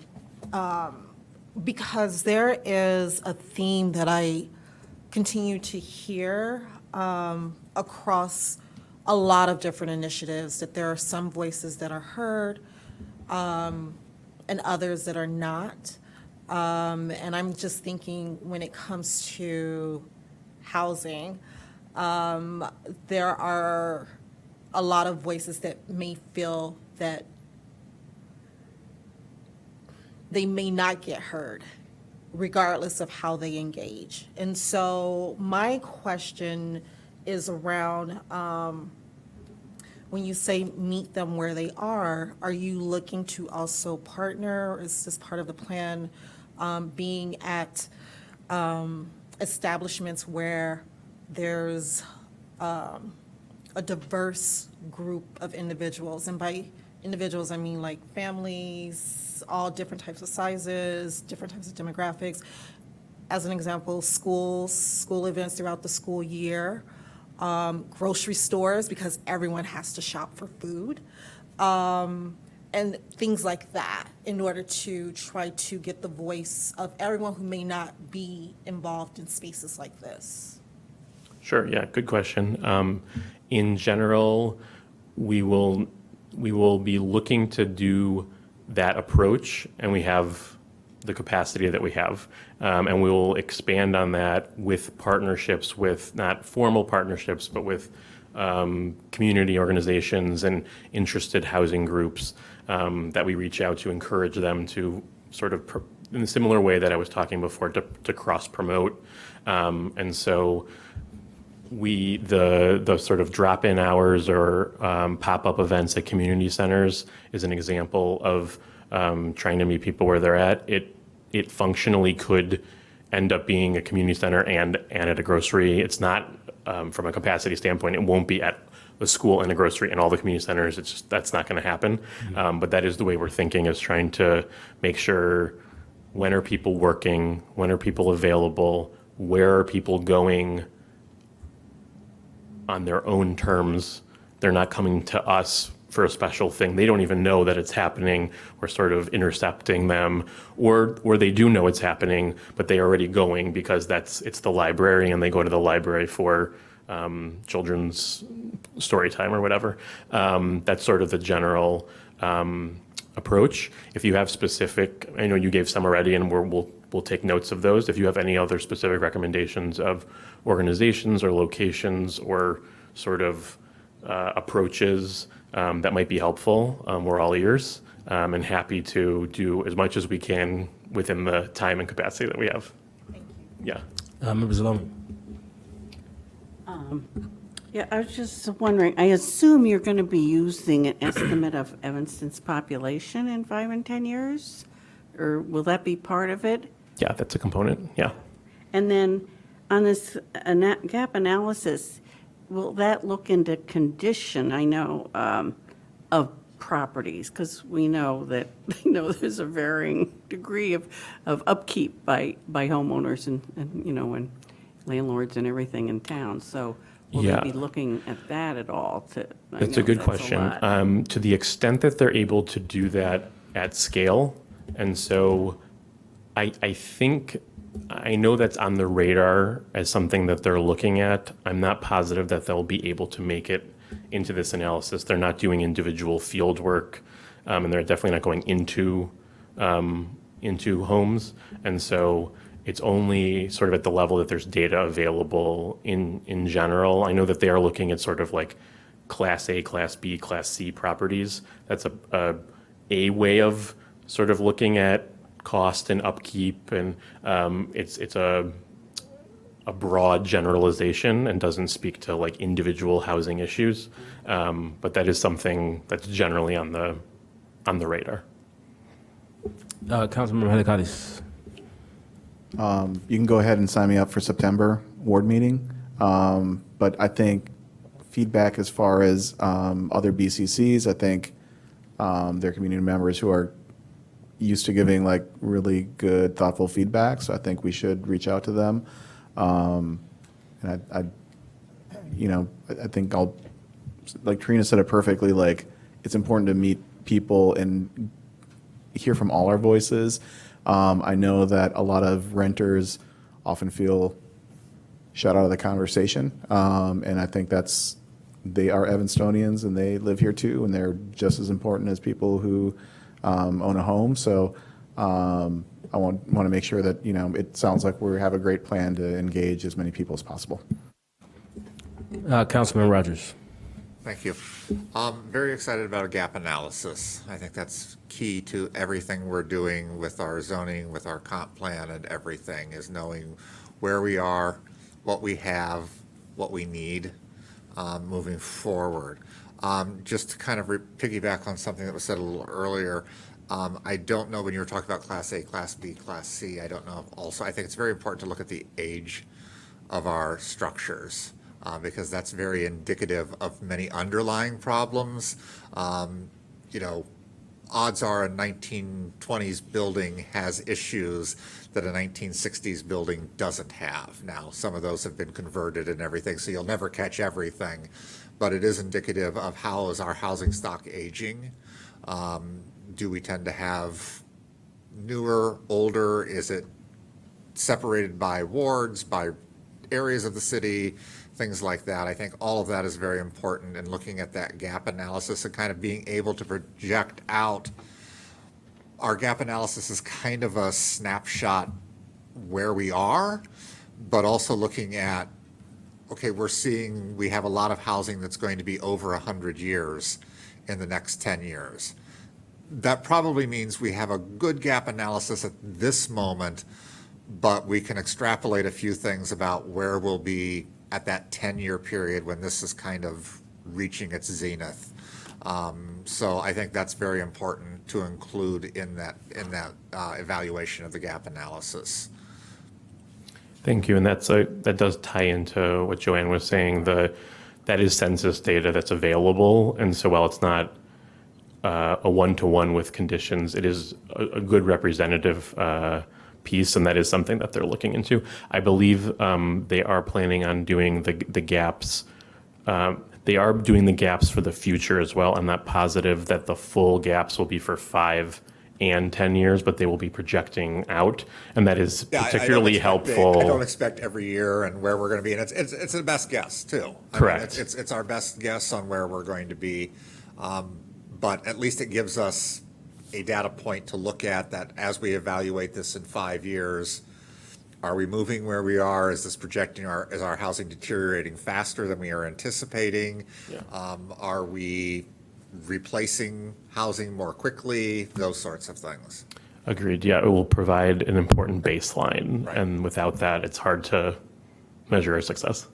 because there is a theme that I continue to hear across a lot of different initiatives, that there are some voices that are heard and others that are not. And I'm just thinking when it comes to housing, there are a lot of voices that may feel that they may not get heard, regardless of how they engage. And so my question is around, when you say meet them where they are you looking to also partner, or is this part of the plan, being at establishments where there's a diverse group of individuals? And by individuals, I mean like families, all different types of sizes, different types of demographics. As an example, schools, school events throughout the school year, grocery stores, because everyone has to shop for food, and things like that, in order to try to get the voice of everyone who may not be involved in spaces like this. Sure, yeah, good question. In general, we will be looking to do that approach, and we have the capacity that we have. And we will expand on that with partnerships, with not formal partnerships, but with community organizations and interested housing groups that we reach out to encourage them to sort of, in a similar way that I was talking before, to cross-promote. And so the sort of drop-in hours or pop-up events at community centers is an example of trying to meet people where they're at. It functionally could end up being a community center and at a grocery. It's not, from a capacity standpoint, it won't be at the school and a grocery and all the community centers. It's just, that's not going to happen. Mm-hmm. But that is the way we're thinking, is trying to make sure, when are people working, when are people available, where are people going on their own terms. They're not coming to us for a special thing. They don't even know that it's happening. We're sort of intercepting them, or they do know it's happening, but they're already going because it's the library, and they go to the library for children's story time or whatever. That's sort of the general approach. If you have specific, I know you gave some already, and we'll take notes of those. If you have any other specific recommendations of organizations or locations or sort of approaches that might be helpful, we're all ears and happy to do as much as we can within the time and capacity that we have. Thank you. Yeah. Member Zalami. Yeah, I was just wondering, I assume you're going to be using an estimate of Evanston's population in 5 and 10 years? Or will that be part of it? Yeah, that's a component. Yeah. And then on this gap analysis, will that look into condition, I know, of properties? Because we know that, there's a varying degree of upkeep by homeowners and and landlords and everything in town. So will Yeah. they be looking at that at all? That's a good question. To the extent that they're able to do that at scale, and so I think, I know that's on the radar as something that they're looking at. I'm not positive that they'll be able to make it into this analysis. They're not doing individual field work, and they're definitely not going into homes. And so it's only sort of at the level that there's data available in general. I know that they are looking at sort of like Class A, Class B, Class C properties. That's a way of sort of looking at cost and upkeep, and it's a broad generalization and doesn't speak to like individual housing issues, but that is something that's generally on the radar. Councilmember Hadakatis. You can go ahead and sign me up for September ward meeting, but I think feedback as far as other BCCs, I think they're community members who are used to giving like really good, thoughtful feedback. So I think we should reach out to them. And I think like Trina said it perfectly, like it's important to meet people and hear from all our voices. I know that a lot of renters often feel shut out of the conversation. And I think they are Evanstonians and they live here too, and they're just as important as people who own a home. So I want to make sure that, it sounds like we have a great plan to engage as many people as possible. Councilman Rogers. Thank you. Very excited about a gap analysis. I think that's key to everything we're doing with our zoning, with our comp plan and everything, is knowing where we are, what we have, what we need moving forward. Just to kind of piggyback on something that was said a little earlier, I don't know when you were talking about Class A, Class B, Class C, I don't know. Also, I think it's very important to look at the age of our structures. Because that's very indicative of many underlying problems. Odds are a 1920s building has issues that a 1960s building doesn't have. Now, some of those have been converted and everything, so you'll never catch everything, but it is indicative of how is our housing stock aging. Do we tend to have newer, older? Is it separated by wards, by areas of the city? Things like that. I think all of that is very important in looking at that gap analysis and kind of being able to project out. Our gap analysis is kind of a snapshot where we are, but also looking at, okay, we have a lot of housing that's going to be over 100 years in the next 10 years. That probably means we have a good gap analysis at this moment, but we can extrapolate a few things about where we'll be at that 10-year period when this is kind of reaching its zenith. So I think that's very important to include in that evaluation of the gap analysis. Thank you, and that does tie into what Joanne was saying. That is census data that's available, and so while it's not a one-to-one with conditions, it is a good representative piece, and that is something that they're looking into. I believe they are planning on doing the gaps. They are doing the gaps for the future as well. I'm not positive that the full gaps will be for 5 and 10 years, but they will be projecting out, and that is particularly helpful. I don't expect every year and where we're going to be, and it's the best guess too. Correct. It's our best guess on where we're going to be, but at least it gives us a data point to look at that as we evaluate this in 5 years. Are we moving where we are? Is this projecting is our housing deteriorating faster than we are anticipating? Yeah. Are we replacing housing more quickly? Those sorts of things. Agreed. Yeah, it will provide an important baseline, and without that, it's hard to measure our success.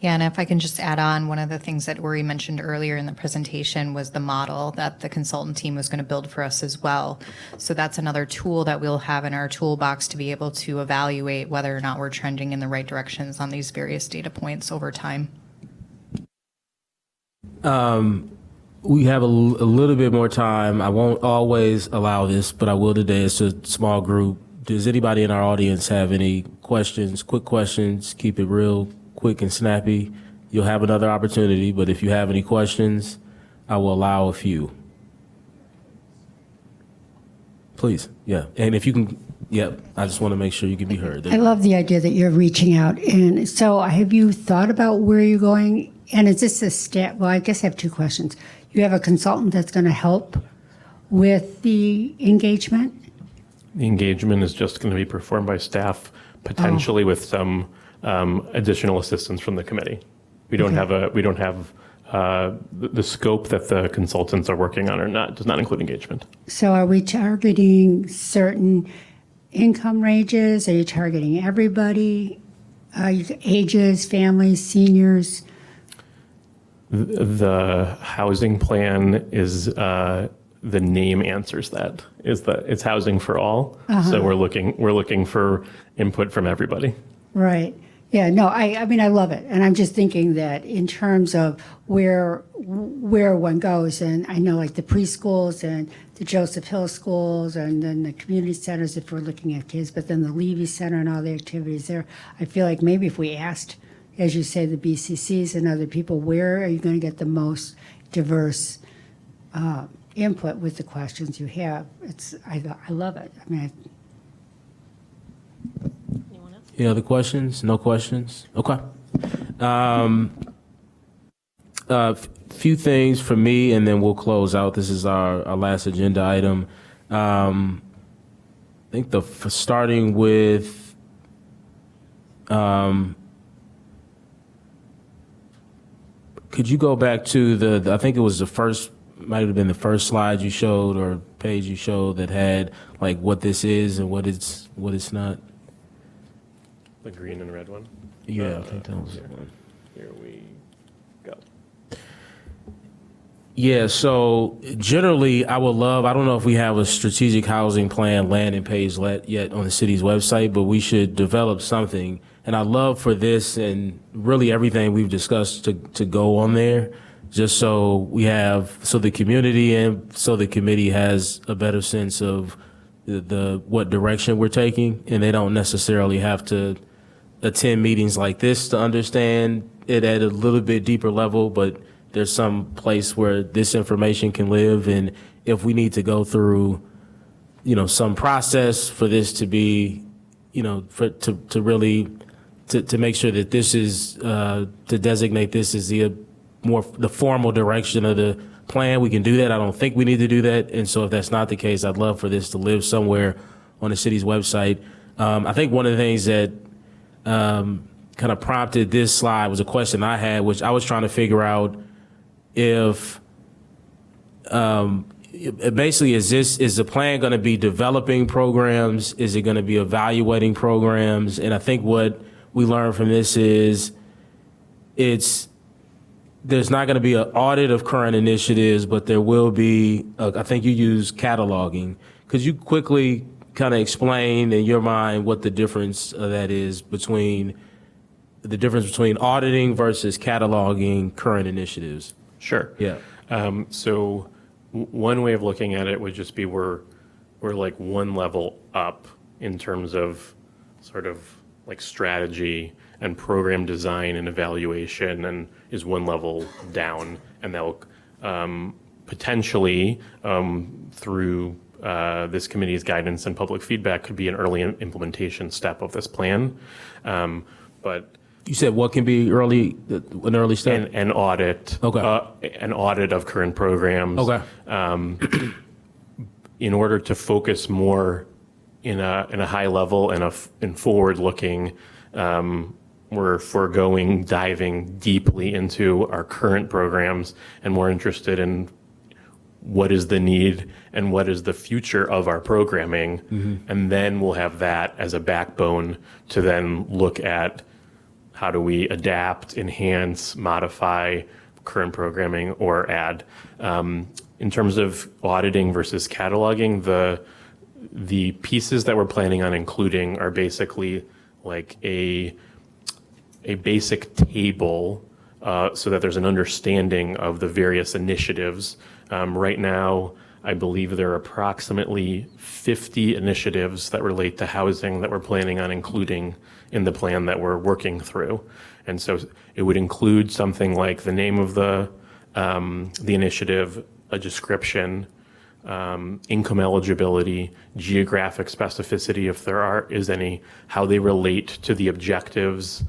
Yeah, and if I can just add on, one of the things that Uri mentioned earlier in the presentation was the model that the consultant team was going to build for us as well. So that's another tool that we'll have in our toolbox to be able to evaluate whether or not we're trending in the right directions on these various data points over time. We have a little bit more time. I won't always allow this, but I will today. It's a small group. Does anybody in our audience have any questions, quick questions? Keep it real quick and snappy. You'll have another opportunity, but if you have any questions, I will allow a few. Please, yeah. And if you can, I just want to make sure you can be heard. I love the idea that you're reaching out. And so have you thought about where you're going? And is this a step? Well, I guess I have two questions. You have a consultant that's going to help with the engagement? The engagement is just going to be performed by staff, potentially with some additional assistance from the committee. We don't have the scope that the consultants are working on does not include engagement. So are we targeting certain income ranges? Are you targeting everybody? Ages, families, seniors? The housing plan is the name answers that. It's housing for all. So we're looking for input from everybody. Right. Yeah, no, I mean, I love it. And I'm just thinking that in terms of where one goes, and I know like the preschools and the Joseph Hill schools and then the community centers if we're looking at kids, but then the Levy Center and all the activities there, I feel like maybe if we asked, as you say, the BCCs and other people, where are you going to get the most diverse input with the questions you have? I love it. I mean, Any other questions? No questions? Okay. Few things for me, and then we'll close out. This is our last agenda item. I think starting with could you go back to I think it was might have been the first slide you showed or page you showed that had like what this is and what it's not? The green and red one? Yeah, I think that was the one. Here we go. Yeah, so generally I don't know if we have a strategic housing plan landing page yet on the city's website, but we should develop something. And I'd love for this and really everything we've discussed to go on there, just so the community and so the committee has a better sense of what direction we're taking, and they don't necessarily have to attend meetings like this to understand it at a little bit deeper level, but there's some place where this information can live. And if we need to go through, some process for this to be, to really make sure that this is, to designate this as the formal direction of the plan, we can do that. I don't think we need to do that. And so if that's not the case, I'd love for this to live somewhere on the city's website. I think one of the things that kind of prompted this slide was a question I had, which I was trying to figure out if basically is the plan going to be developing programs? Is it going to be evaluating programs? And I think what we learned from this is there's not going to be an audit of current initiatives, but there will be, I think you use cataloging. Could you quickly kind of explain in your mind what the difference that is between auditing versus cataloging current initiatives? Sure. Yeah. So one way of looking at it would just be we're like one level up in terms of sort of like strategy and program design and evaluation, and is one level down, and that will potentially through this committee's guidance and public feedback could be an early implementation step of this plan. But you said what can be an early step? An audit. Okay. An audit of current programs. Okay. In order to focus more in a high level and forward-looking, we're foregoing diving deeply into our current programs and more interested in what is the need and what is the future of our programming. And then we'll have that as a backbone to then look at how do we adapt, enhance, modify current programming or add. In terms of auditing versus cataloging, the pieces that we're planning on including are basically like a basic table so that there's an understanding of the various initiatives. Right now, I believe there are approximately 50 initiatives that relate to housing that we're planning on including in the plan that we're working through. And so it would include something like the name of the initiative, a description, income eligibility, geographic specificity, if there is any, how they relate to the objectives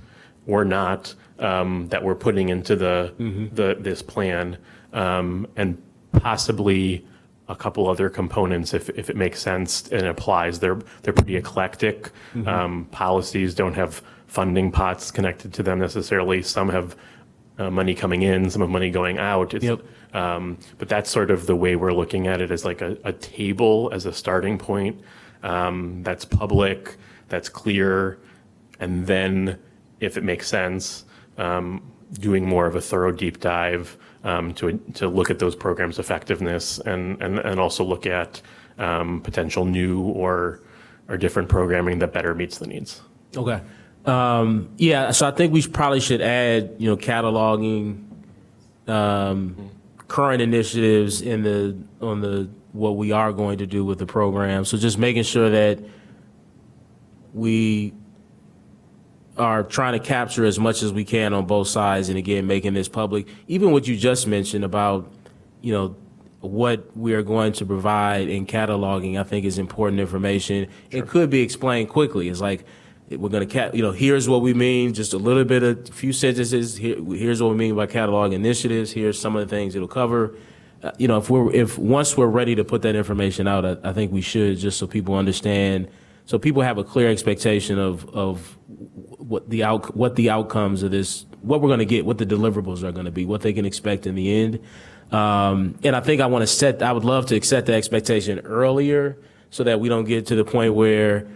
or not that we're putting into this plan, and possibly a couple other components if it makes sense and applies. They're pretty eclectic. Policies don't have funding pots connected to them necessarily. Some have money coming in, some have money going out. But that's sort of the way we're looking at it, as like a table as a starting point that's public, that's clear, and then if it makes sense, doing more of a thorough deep dive to look at those programs' effectiveness and also look at potential new or different programming that better meets the needs. Okay. Yeah, so I think we probably should add, cataloging current initiatives on what we are going to do with the program. So just making sure that we are trying to capture as much as we can on both sides, and again, making this public. Even what you just mentioned about, what we are going to provide in cataloging, I think is important information. Sure. It could be explained quickly. It's like, we're going to, here's what we mean, just a little bit of a few sentences. Here's what we mean by catalog initiatives. Here's some of the things it'll cover. If once we're ready to put that information out, I think we should, just so people understand, so people have a clear expectation of what the outcomes of this, what we're going to get, what the deliverables are going to be, what they can expect in the end. And I think I would love to set the expectation earlier so that we don't get to the point where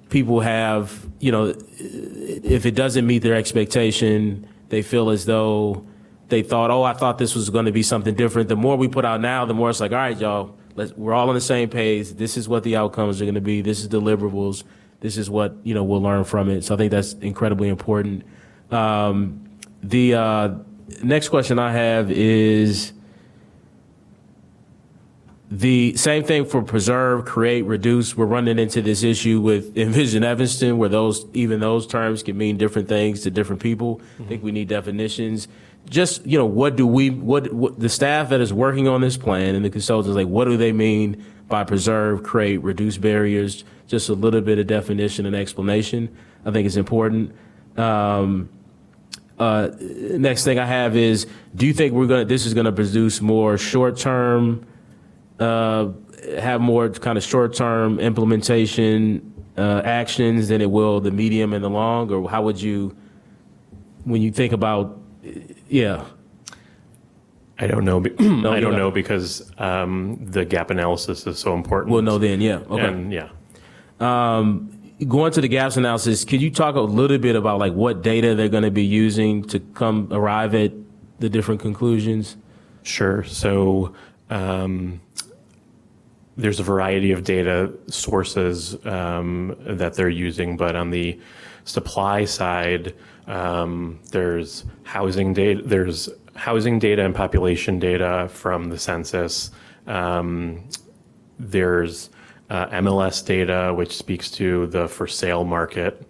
people have, if it doesn't meet their expectation, they feel as though they thought, I thought this was going to be something different. The more we put out now, the more it's like, all right, y'all, we're all on the same page. This is what the outcomes are going to be. This is deliverables. This is what, we'll learn from it. So I think that's incredibly important. The next question I have is the same thing for preserve, create, reduce. We're running into this issue with Envision Evanston, where those terms can mean different things to different people. I think we need definitions. Just, what the staff that is working on this plan and the consultants, like, what do they mean by preserve, create, reduce barriers? Just a little bit of definition and explanation, I think is important. Next thing I have is, do you think this is gonna produce more short-term, have more kind of short-term implementation actions than it will the medium and the long? Or how would you, when you think about, I don't know. I don't know because the gap analysis is so important. We'll know then, yeah. Okay. And, going to the gaps analysis, could you talk a little bit about like what data they're going to be using to arrive at the different conclusions? Sure. So there's a variety of data sources that they're using, but on the supply side, there's housing data. There's housing data and population data from the census. There's MLS data, which speaks to the for sale market.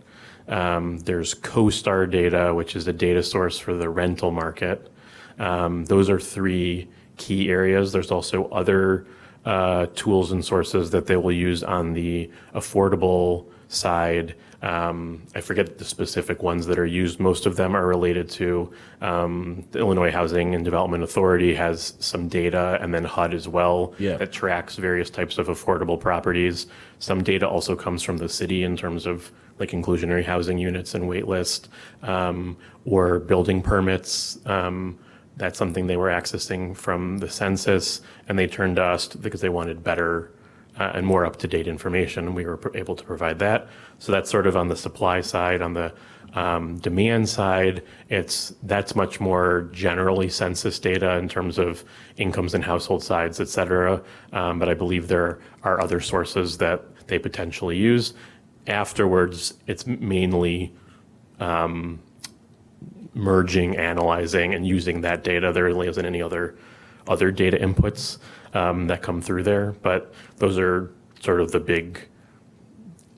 There's CoStar data, which is a data source for the rental market. Those are three key areas. There's also other tools and sources that they will use on the affordable side. I forget the specific ones that are used. Most of them are related to the Illinois Housing and Development Authority has some data, and then HUD as well, that tracks various types of affordable properties. Some data also comes from the city in terms of like inclusionary housing units and waitlist, or building permits. That's something they were accessing from the census, and they turned to us because they wanted better and more up-to-date information, and we were able to provide that. So that's sort of on the supply side. On the demand side, that's much more generally census data in terms of incomes and household size, et cetera. But I believe there are other sources that they potentially use. Afterwards, it's mainly merging, analyzing, and using that data. There really isn't any other data inputs that come through there, but those are sort of the big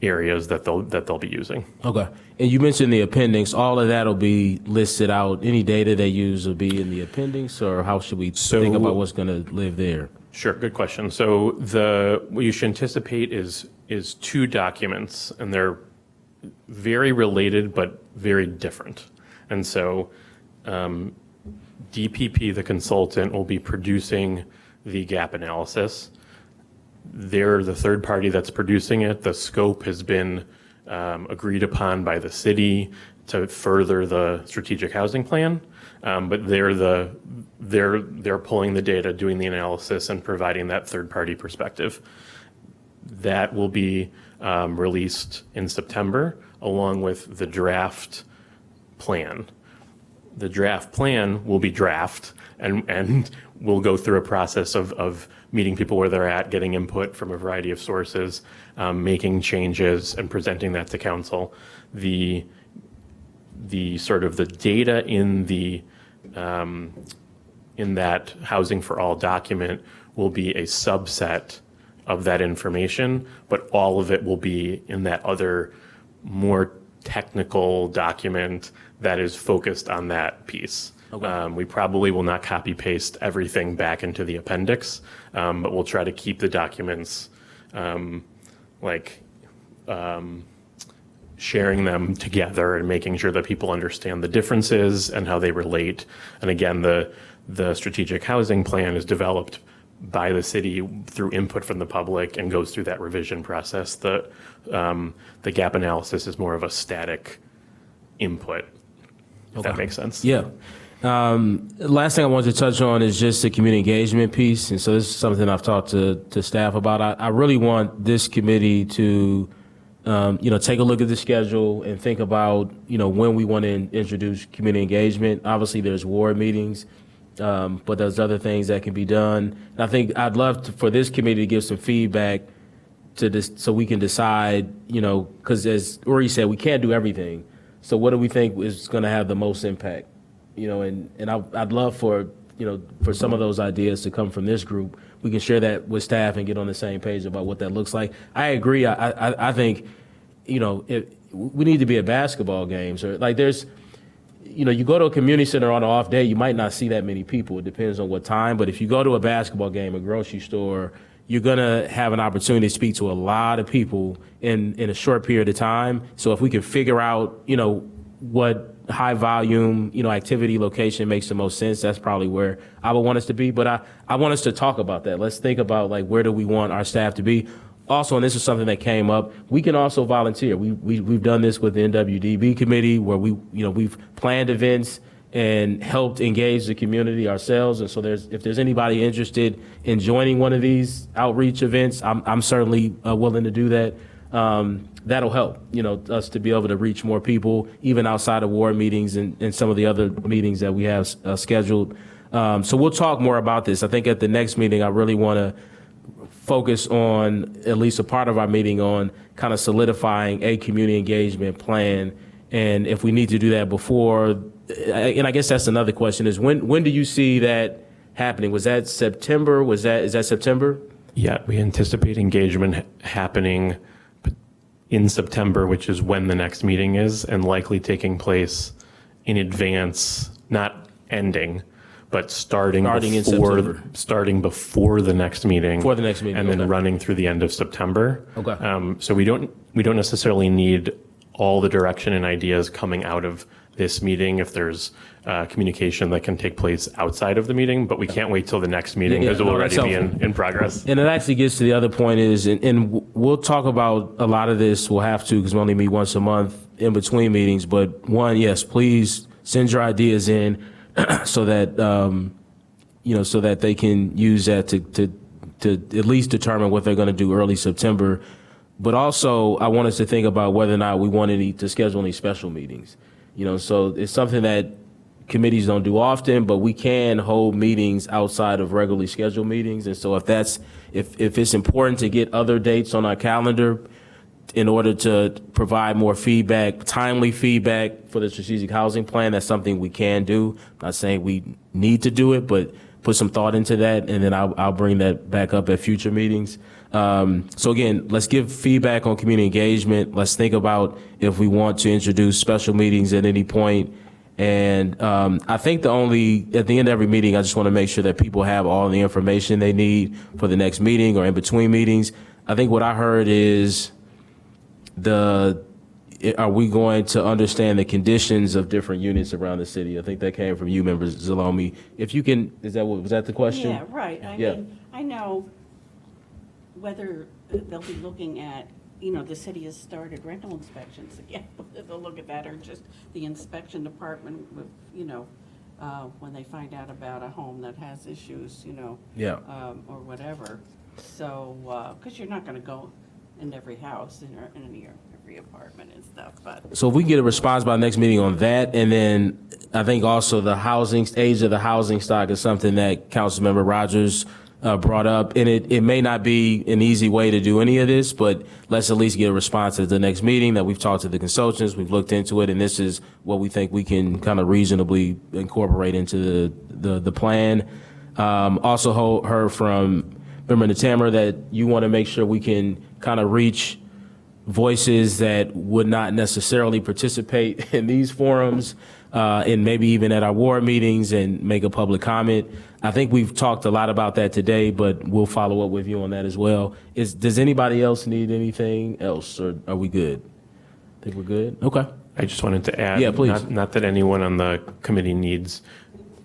areas that they'll be using. Okay. And you mentioned the appendix. All of that will be listed out. Any data they use will be in the appendix, or how should we think about what's going to live there? Sure, good question. So what you should anticipate is 2 documents, and they're very related but very different. And so DPP, the consultant, will be producing the gap analysis. They're the third party that's producing it. The scope has been agreed upon by the city to further the strategic housing plan, but they're pulling the data, doing the analysis, and providing that third party perspective. That will be released in September, along with the draft plan. The draft plan will be draft, and we'll go through a process of meeting people where they're at, getting input from a variety of sources, making changes, and presenting that to council. The sort of the data in that Housing for All document will be a subset of that information, but all of it will be in that other more technical document that is focused on that piece. Okay. We probably will not copy paste everything back into the appendix, but we'll try to keep the documents sharing them together and making sure that people understand the differences and how they relate. And again, the strategic housing plan is developed by the city through input from the public and goes through that revision process. The gap analysis is more of a static input, if that makes sense. Yeah. Last thing I wanted to touch on is just the community engagement piece. And so this is something I've talked to staff about. I really want this committee to, take a look at the schedule and think about, when we want to introduce community engagement. Obviously, there's ward meetings, but there's other things that can be done. And I think I'd love for this committee to give some feedback to this so we can decide, because as Uri said, we can't do everything. So what do we think is going to have the most impact? And I'd love for some of those ideas to come from this group. We can share that with staff and get on the same page about what that looks like. I agree. I think, we need to be at basketball games, or like there's, you go to a community center on an off day, you might not see that many people. It depends on what time. But if you go to a basketball game, a grocery store, you're going to have an opportunity to speak to a lot of people in a short period of time. So if we can figure out, what high volume, activity location makes the most sense, that's probably where I would want us to be. But I want us to talk about that. Let's think about where do we want our staff to be? Also, and this is something that came up, we can also volunteer. We've done this with the NWDB committee where we've planned events and helped engage the community ourselves. And so if there's anybody interested in joining one of these outreach events, I'm certainly willing to do that. That'll help, us to be able to reach more people, even outside of ward meetings and some of the other meetings that we have scheduled. So we'll talk more about this. I think at the next meeting, I really want to focus on at least a part of our meeting on kind of solidifying a community engagement plan. And if we need to do that before, and I guess that's another question, is when do you see that happening? Was that September? Is that September? Yeah, we anticipate engagement happening in September, which is when the next meeting is, and likely taking place in advance, not ending, but starting in September. starting before the next meeting. Before the next meeting, And then okay. running through the end of September. Okay. So we don't necessarily need all the direction and ideas coming out of this meeting if there's communication that can take place outside of the meeting, but we can't wait till the next meeting Yeah, because it will no, already that's be helpful. in progress. And it actually gets to the other point is, and we'll talk about a lot of this, we'll have to, because we only meet once a month in between meetings, but one, yes, please send your ideas in so that, so that they can use that to at least determine what they're going to do early September. But also, I want us to think about whether or not we want to schedule any special meetings. So it's something that committees don't do often, but we can hold meetings outside of regularly scheduled meetings. And so if it's important to get other dates on our calendar in order to provide more feedback, timely feedback for the strategic housing plan, that's something we can do. I'm not saying we need to do it, but put some thought into that, and then I'll bring that back up at future meetings. So again, let's give feedback on community engagement. Let's think about if we want to introduce special meetings at any point. And I think at the end of every meeting, I just want to make sure that people have all the information they need for the next meeting or in between meetings. I think what I heard is are we going to understand the conditions of different units around the city? I think that came from you, members Zalomi. If you can, was that the question? Yeah, right. I mean, I know whether they'll be looking at, the city has started rental inspections again, whether they'll look at that or just the inspection department with, when they find out about a home that has issues, or whatever. So, because you're not going to go in every house, in every apartment and stuff, but. So if we get a response by the next meeting on that, and then I think also the age of the housing stock is something that Councilmember Rogers brought up, and it may not be an easy way to do any of this, but let's at least get a response at the next meeting that we've talked to the consultants, we've looked into it, and this is what we think we can kind of reasonably incorporate into the plan. Also heard from Member Natammer that you want to make sure we can kind of reach voices that would not necessarily participate in these forums, and maybe even at our ward meetings and make a public comment. I think we've talked a lot about that today, but we'll follow up with you on that as well. Does anybody else need anything else, or are we good? I think we're good. Okay. I just wanted to add, Yeah, please. not that anyone on the committee needs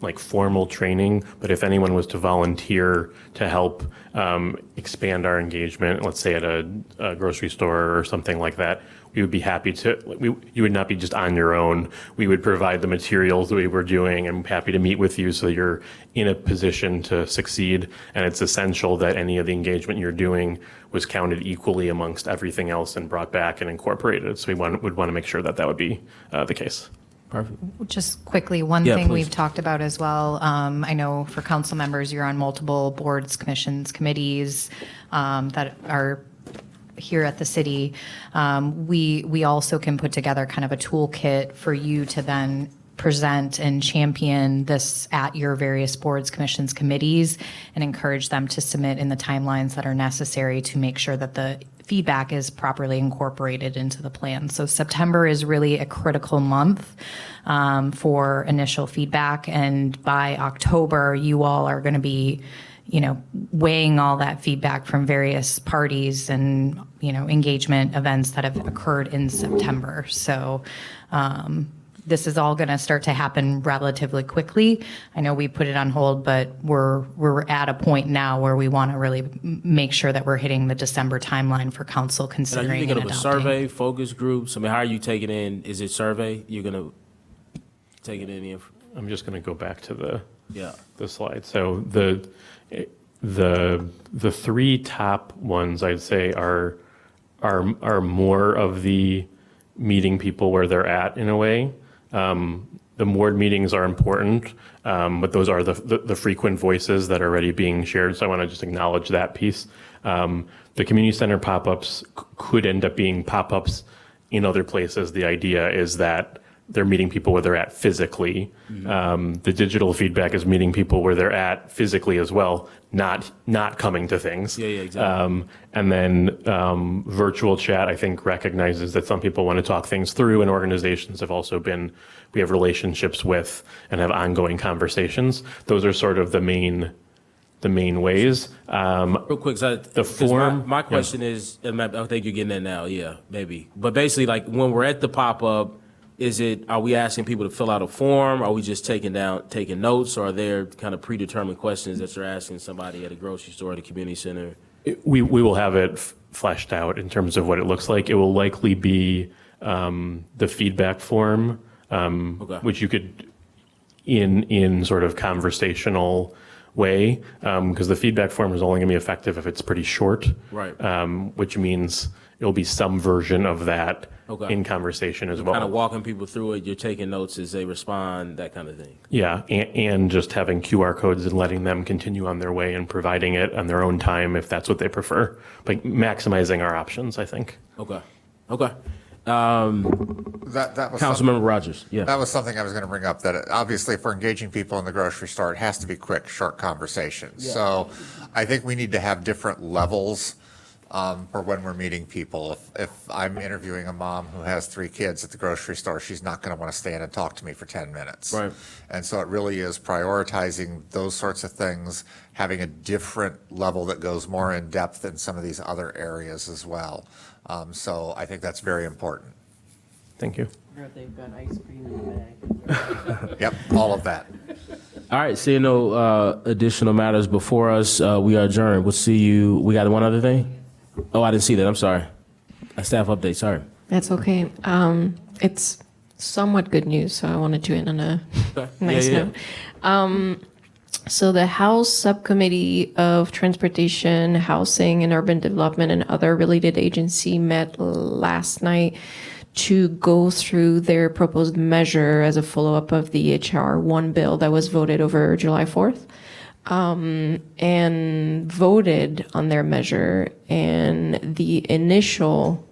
like formal training, but if anyone was to volunteer to help expand our engagement, let's say at a grocery store or something like that, we would be happy to. You would not be just on your own. We would provide the materials that we were doing, and happy to meet with you so you're in a position to succeed. And it's essential that any of the engagement you're doing was counted equally amongst everything else and brought back and incorporated. So we would want to make sure that would be the case. Perfect. Just quickly, one Yeah, thing please. we've talked about as well, I know for council members, you're on multiple boards, commissions, committees that are here at the city. We also can put together kind of a toolkit for you to then present and champion this at your various boards, commissions, committees, and encourage them to submit in the timelines that are necessary to make sure that the feedback is properly incorporated into the plan. So September is really a critical month for initial feedback, and by October, you all are going to be, weighing all that feedback from various parties and, engagement events that have occurred in September. So this is all going to start to happen relatively quickly. I know we put it on hold, but we're at a point now where we want to really make sure that we're hitting the December timeline for council And are considering you thinking and of a adopting. survey, focus groups? I mean, how are you taking in? Is it survey? You're going to take it in? I'm just going to go back to Yeah. the slide. So the three top ones I'd say are more of the meeting people where they're at in a way. The board meetings are important, but those are the frequent voices that are already being shared. So I want to just acknowledge that piece. The community center pop-ups could end up being pop-ups in other places. The idea is that they're meeting people where they're at physically. The digital feedback is meeting people where they're at physically as well, not coming to things. Yeah, exactly. And then virtual chat, I think, recognizes that some people want to talk things through, and organizations have also been, we have relationships with and have ongoing conversations. Those are sort of the main ways. Real quick, the form. My question is, and I think you're getting that now. Yeah, maybe. But basically, like when we're at the pop-up, are we asking people to fill out a form? Are we just taking notes? Or are there kind of predetermined questions that you're asking somebody at a grocery store, at a community center? We will have it fleshed out in terms of what it looks like. It will likely be the feedback form, which you could, in sort of conversational way, because the feedback form is only going to be effective if it's pretty short, right? Which means it'll be some version of that in conversation as well. Kind of walking people through it, you're taking notes as they respond, that kind of thing. Yeah, and just having QR codes and letting them continue on their way and providing it on their own time if that's what they prefer. Like maximizing our options, I think. Okay. That was Councilmember Rogers. Yeah. That was something I was going to bring up, that obviously if we're engaging people in the grocery store, it has to be quick, short conversations. Yeah. So I think we need to have different levels for when we're meeting people. If I'm interviewing a mom who has 3 kids at the grocery store, she's not going to want to stand and talk to me for 10 minutes. Right. And so it really is prioritizing those sorts of things, having a different level that goes more in depth in some of these other areas as well. So I think that's very important. Thank you. They've got ice cream in the bag. Yep, all of that. All right, seeing no additional matters before us, we are adjourned. We'll see you. We got one other thing? Oh, I didn't see that. I'm sorry. A staff update, sorry. That's okay. It's somewhat good news, so I wanted to end on a nice note. So the House Subcommittee of Transportation, Housing and Urban Development and other related agency met last night to go through their proposed measure as a follow-up of the HR 1 bill that was voted over July 4th. And voted on their measure, and the initial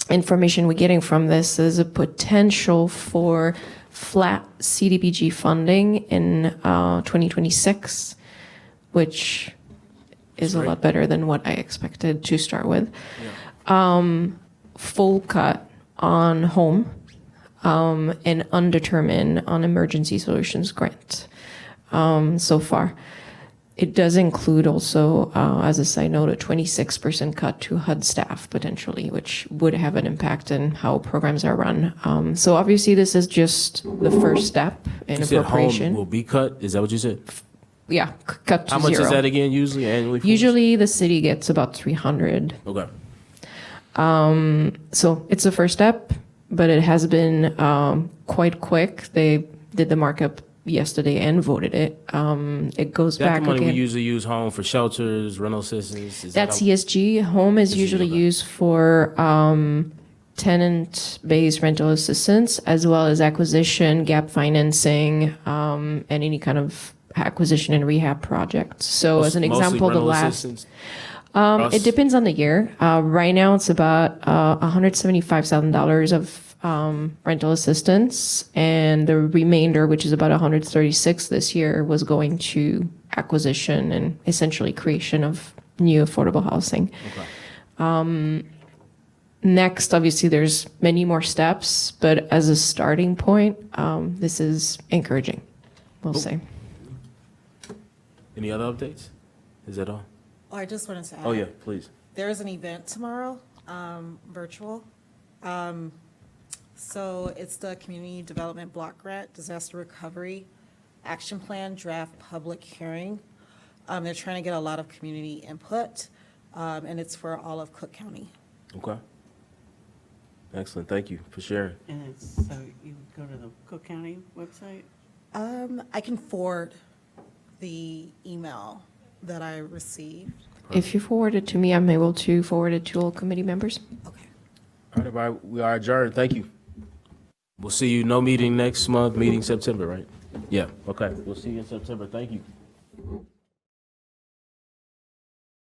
information we're getting from this is a potential for flat CDBG funding in 2026, which is a lot better than what I expected to start with. Full cut on home, and undetermined on emergency solutions grant. So far. It does include also, as a side note, a 26% cut to HUD staff potentially, which would have an impact in how programs are run. So obviously this is just the first step in appropriation. Home will be cut? Is that what you said? Yeah, cut to How much zero. is that again usually, annually? Usually the city gets about 300. Okay. So it's the first step, but it has been quite quick. They did the markup yesterday and voted it. It goes back That money again. we usually use home for shelters, rental assistance. That's ESG. Home is usually used for tenant-based rental assistance, as well as acquisition, gap financing, and any kind of acquisition and rehab projects. So as an example, the last... it depends on the year. Right now, it's about $175,000 of rental assistance, and the remainder, which is about 136 this year, was going to acquisition and essentially creation of new affordable housing. Next, obviously, there's many more steps, but as a starting point, this is encouraging, we'll say. Any other updates? Is that all? Oh, I just wanted to add. Oh, yeah, please. There's an event tomorrow, virtual. So it's the Community Development Block Grant Disaster Recovery Action Plan Draft Public Hearing. They're trying to get a lot of community input, and it's for all of Cook County. Okay. Excellent. Thank you for sharing. And it's, so you go to the Cook County website? I can forward the email that I received. If you forward it to me, I'm able to forward it to all committee members. All right, everybody, we are adjourned. Thank you. We'll see you. No meeting next month, meeting September, right? Yeah, okay. We'll see you in September. Thank you.